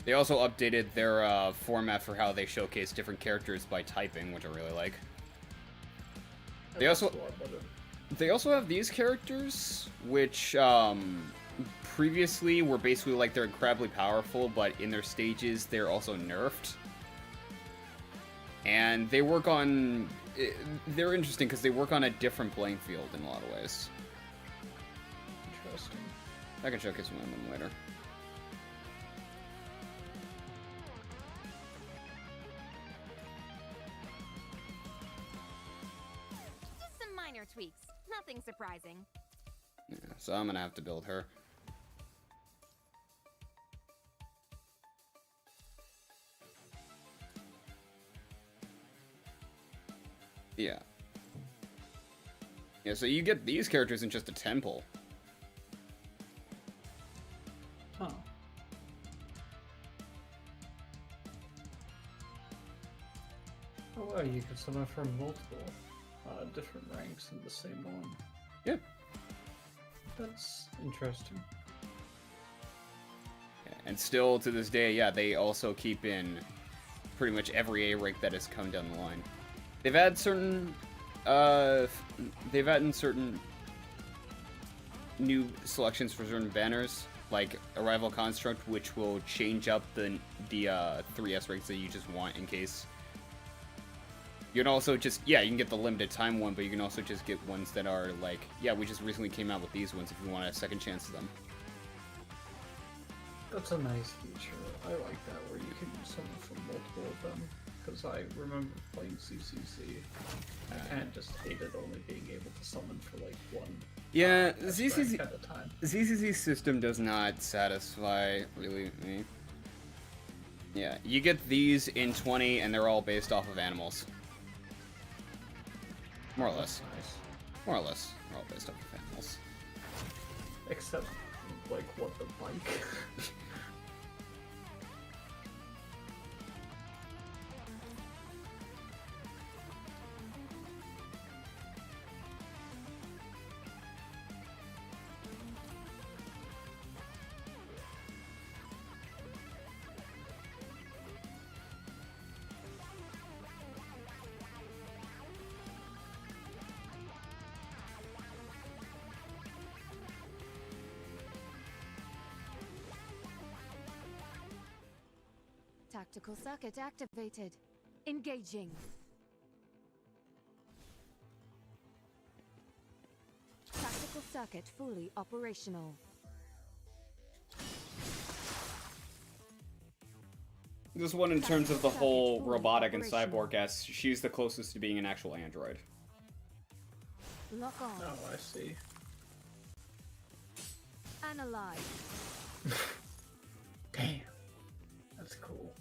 They also updated their format for how they showcase different characters by typing, which I really like. They also have these characters, which previously were basically like they're incredibly powerful, but in their stages they're also nerfed. And they work on... They're interesting because they work on a different playing field in a lot of ways. Interesting. I can showcase one of them later. Just some minor tweaks. Nothing surprising. Yeah, so I'm gonna have to build her. Yeah. Yeah, so you get these characters in just a temple. Huh. Oh wow, you can summon from multiple different ranks in the same one. Yeah. That's interesting. Yeah, and still to this day, yeah, they also keep in pretty much every A rank that has come down the line. They've had certain, they've added certain new selections for certain banners, like Arrival Construct, which will change up the 3S ranks that you just want in case. You can also just, yeah, you can get the limited time one, but you can also just get ones that are like, yeah, we just recently came out with these ones if you want a second chance of them. That's a nice feature. I like that, where you can summon from multiple of them. Because I remember playing CCC, I kind of just hated only being able to summon for like one. Yeah, rank ZCC at a time. ZCC's system does not satisfy really me. Yeah, you get these in 20, and they're all based off of animals. More or less. Nice. More or less. They're all based off of animals. Except, like, what, the bike? Tactical circuit activated. Engaging. Tactical circuit fully operational. This one, in terms of the whole robotic and cyborg, as she's the closest to being an actual android. Lock on. Oh, I see. Analyze. Damn. That's cool.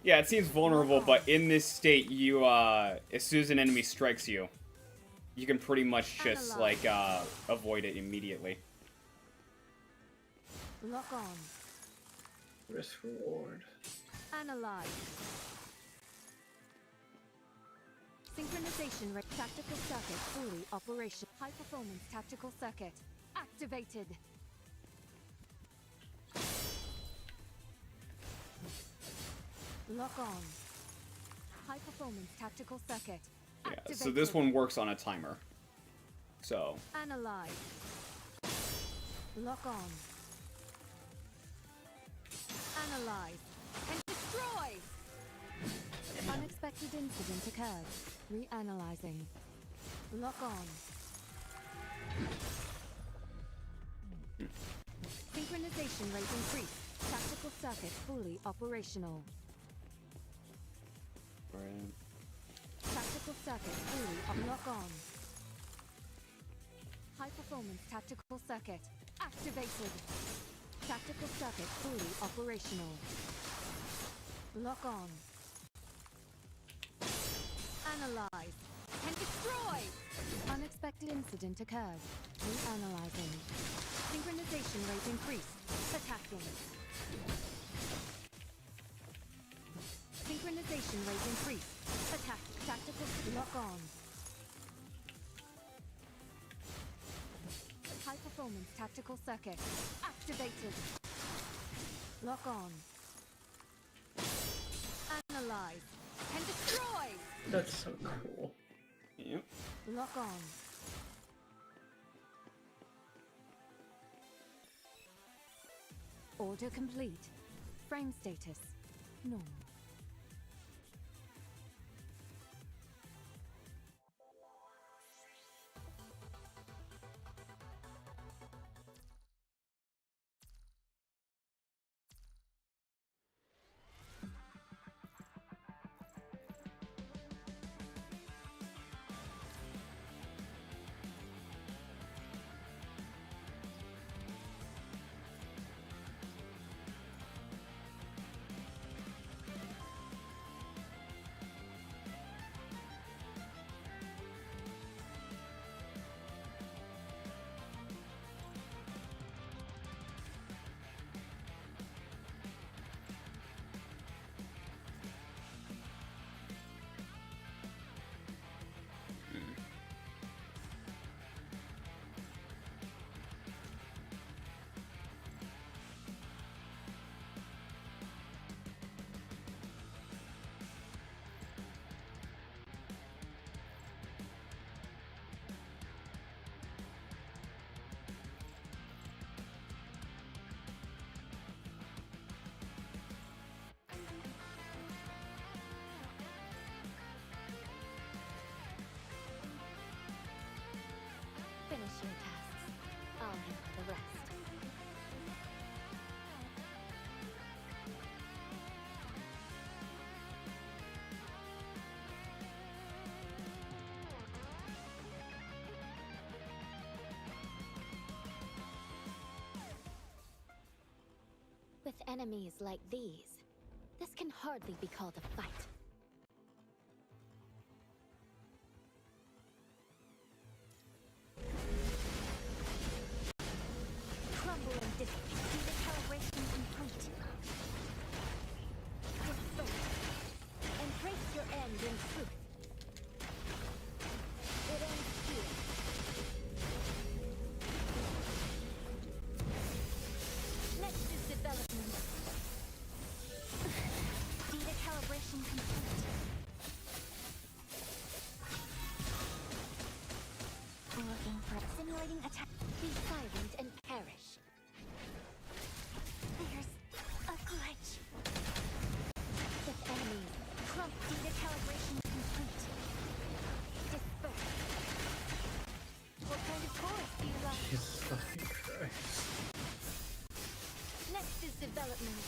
Yeah, it seems vulnerable, but in this state, you, as soon as an enemy strikes you, you can pretty much just, like, avoid it immediately. Lock on. Risk reward. Analyze. Synchronization rate. Tactical circuit fully operational. High performance tactical circuit activated. Lock on. High performance tactical circuit. Yeah, Activated. so this one works on a timer. So. Analyze. Lock on. Analyze. And destroy! Unexpected incident occurred. Reanalyzing. Lock on. Synchronization rate increased. Tactical circuit fully operational. Tactical circuit fully lock on. High performance tactical circuit activated. Tactical circuit fully operational. Lock on. Analyze and destroy! Unexpected incident occurred. Reanalyzing. Synchronization rate increased. Attacking. Synchronization rate increased. Attack. Tactical lock on. High performance tactical circuit activated. Lock on. Analyze and destroy! That's so cool. Yep. Lock on. Order complete. Frame status normal. Finish your tasks. I'll handle the rest. With enemies like these, this can hardly be called a fight. Crumble and defeat the calibration complete. Disperse. Embrace your end in truth. It ends here. Next is development. Data calibration complete. Looking for simulating attack. Be silent and perish. There's a glitch. With enemies, clump data calibration complete. Disperse. What kind of chorus do you like? Jesus fucking Christ. Next is development.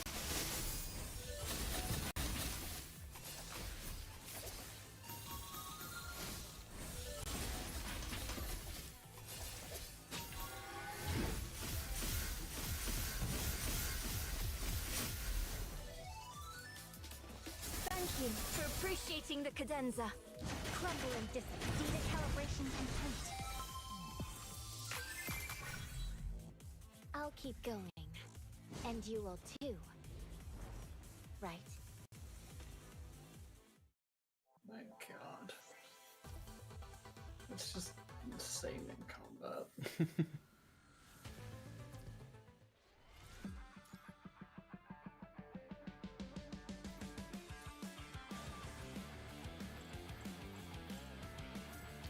Thank you for appreciating the cadenza. Crumble and data calibration complete. I'll keep going. And you will too. Right? My god. It's just insane in combat.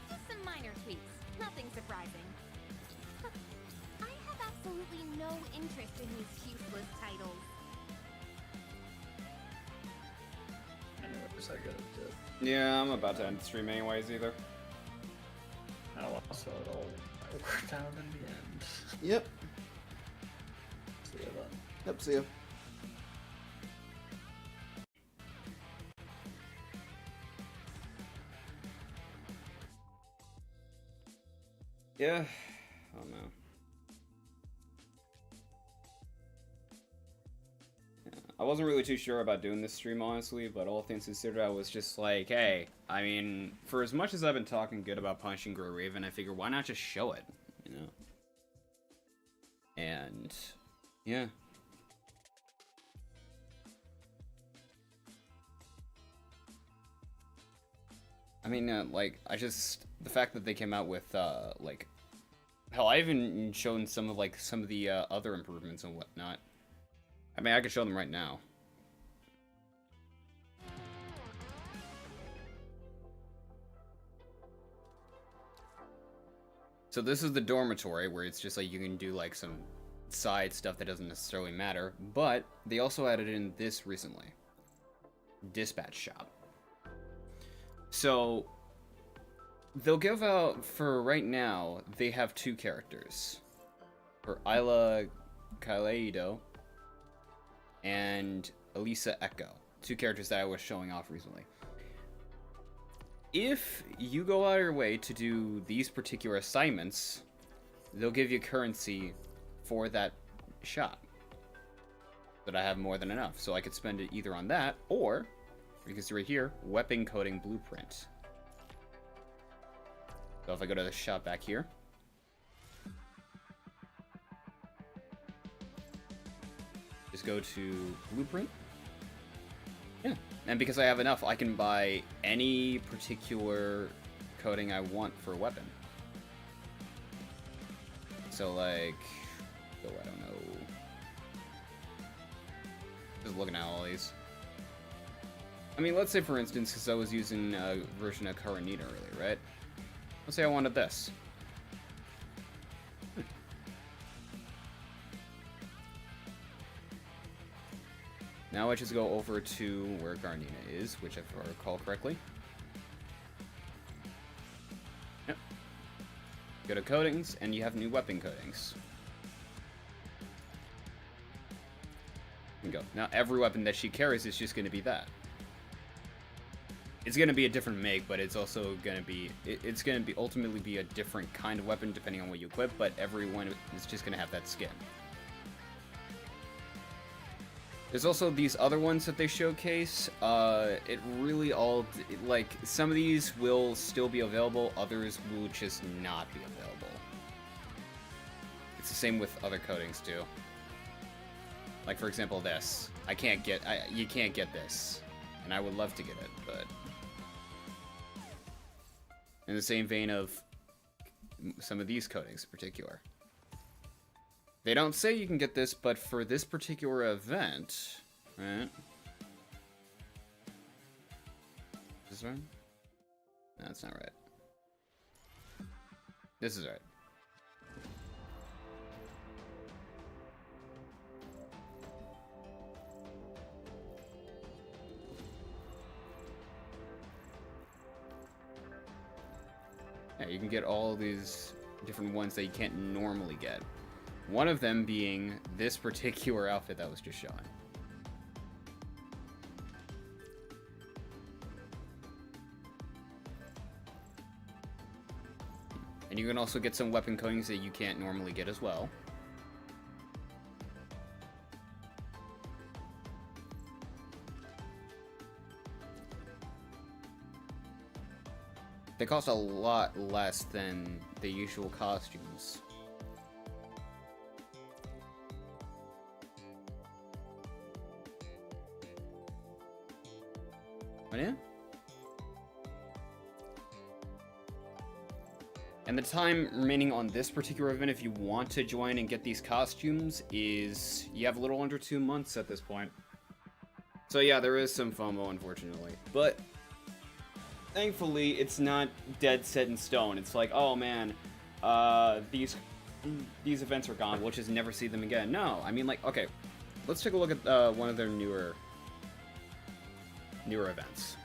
Just some minor tweaks. Nothing surprising. I have absolutely no interest in these useless titles. Anyways, I gotta do it. Yeah, I'm about to end the stream anyways either. Oh, so it all worked out in the end. Yep. See you then. Yep, see ya. Yeah. I wasn't really too sure about doing this stream, honestly, but all things considered, I was just like, hey, I mean, for as much as I've been talking good about Punching Gray Raven, I figure why not just show it, you know? And, yeah. I mean, like, the fact that they came out with, like, hell, I even shown some of the, other improvements and whatnot. I mean, I could show them right now. So this is the dormitory, where it's just like you can do like some side stuff that doesn't necessarily matter, but they also added in this recently. Dispatch shop. So they'll give out, for right now, they have 2 characters. For Isla Kaleido and Elisa Echo. 2 characters that I was showing off recently. If you go out of your way to do these particular assignments, they'll give you currency for that shop. But I have more than enough, so I could spend it either on that, or, you can see right here, weapon coding blueprint. So if I go to the shop back here, just go to blueprint. Yeah, and because I have enough, I can buy any particular coding I want for a weapon. So like, oh, I don't know. Just looking at all these. I mean, let's say for instance, because I was using a version of Cara earlier, right? Let's say I wanted this. Now I just go over to where Garnina is, which if I recall correctly. Yep. Go to coatings, and you have new weapon coatings. And go. Now every weapon that she carries is just going to be that. It's going to be a different make, but it's also going to be... It's going to be ultimately be a different kind of weapon depending on what you equip, but everyone is just going to have that skin. There's also these other ones that they showcase. It really all... Like, some of these will still be available, others will just not be available. It's the same with other coatings, too. Like, for example, this. I can't get... you can't get this. And I would love to get it, but... In the same vein of some of these coatings in particular. They don't say you can get this, but for this particular event, right? Is this right? No, that's not right. This is right. Yeah, you can get all these different ones that you can't normally get. One of them being this particular outfit that was just showing. And you can also get some weapon coatings that you can't normally get as well. They cost a lot less than the usual costumes. Oh, yeah? And the time remaining on this particular event, if you want to join and get these costumes, is you have a little under 2 months at this point. So yeah, there is some FOMO, unfortunately. But thankfully, it's not dead set in stone. It's like, oh man, these events are gone. We'll just never see them again. No, I mean, like, okay, let's take a look at one of their newer events.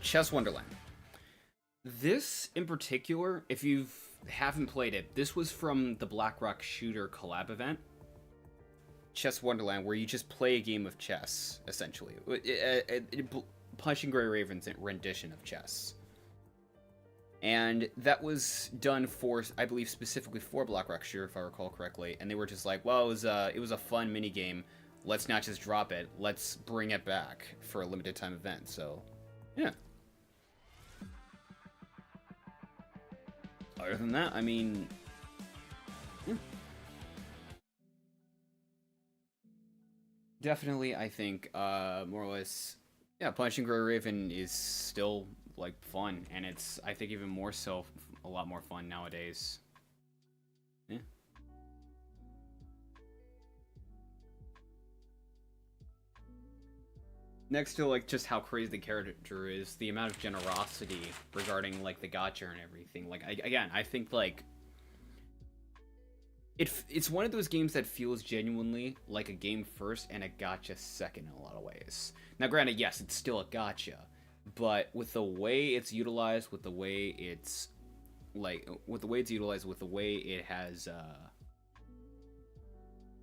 Chess Wonderland. This in particular, if you haven't played it, this was from the BlackRock Shooter collab event. Chess Wonderland, where you just play a game of chess, essentially. Punching Gray Raven's rendition of chess. And that was done for, I believe, specifically for Black Rock Shooter, if I recall correctly. And they were just like, well, it was a fun mini game. Let's not just drop it. Let's bring it back for a limited time event. So, yeah. Other than that, I mean, yeah. Definitely, I think, more or less, yeah, Punching Gray Raven is still, like, fun, and it's, I think, even more so, a lot more fun nowadays. Yeah. Next to, like, just how crazy the character is, the amount of generosity regarding, like, the gacha and everything. Like, again, I think, like, it's one of those games that feels genuinely like a game first and a gacha second in a lot of ways. Now, granted, yes, it's still a gacha, but with the way it's utilized, with the way it's, like, with the way it's utilized, with the way it has,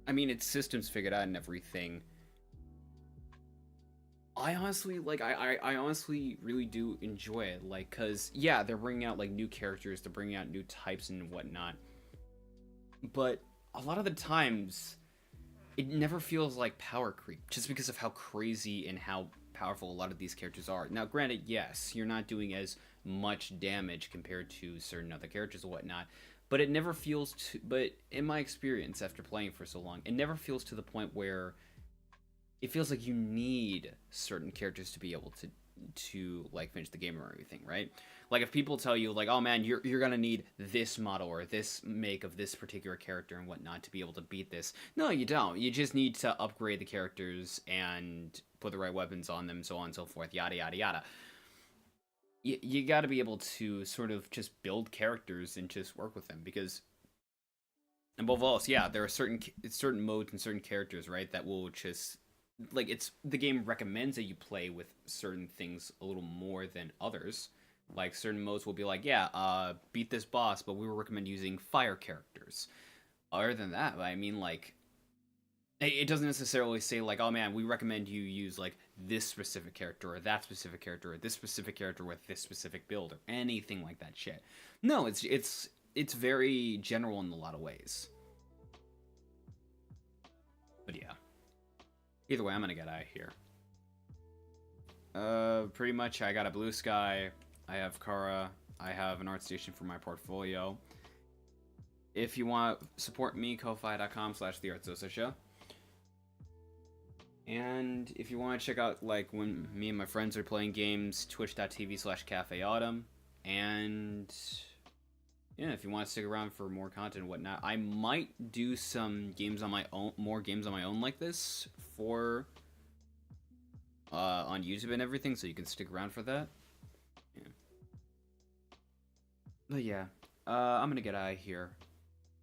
I mean, its systems figured out and everything, I honestly, like, I honestly really do enjoy it, like, because, yeah, they're bringing out, like, new characters, they're bringing out new types and whatnot, but a lot of the times, it never feels like power creep, just because of how crazy and how powerful a lot of these characters are. Now, granted, yes, you're not doing as much damage compared to certain other characters and whatnot, but it never feels to, but in my experience, after playing for so long, it never feels to the point where it feels like you need certain characters to be able to like finish the game or everything, right? Like if people tell you like, oh man, you're gonna need this model or this make of this particular character and whatnot to be able to beat this. No, you don't. You just need to upgrade the characters and put the right weapons on them, so on and so forth, yada yada yada. You got to be able to sort of just build characters and just work with them, because above all else, yeah, there are certain modes and certain characters, right, that will just, like, it's the game recommends that you play with certain things a little more than others. Like certain modes will be like, yeah, beat this boss, but we would recommend using fire characters. Other than that, I mean, like, it doesn't necessarily say like, oh man, we recommend you use like this specific character or that specific character or this specific character with this specific build or anything like that shit. No, it's very general in a lot of ways. But yeah. Either way, I'm gonna get out of here. Pretty much I got a Blue Sky, I have Cara, I have an Artstation for my portfolio. If you want to support me, ko-fi.com/theartsozo-sha. And if you want to check out like when me and my friends are playing games, twitch.tv/cafeautumn. And yeah, if you want to stick around for more content and whatnot, I might do some games on my own, more games on my own like this for on YouTube and everything, so you can stick around for that. Yeah. But yeah, I'm gonna get out of here.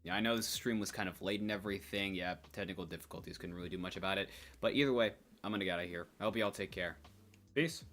Yeah, I know this stream was kind of late and everything. Yeah, technical difficulties, couldn't really do much about it. But either way, I'm gonna get out of here. I hope y'all take care. Peace.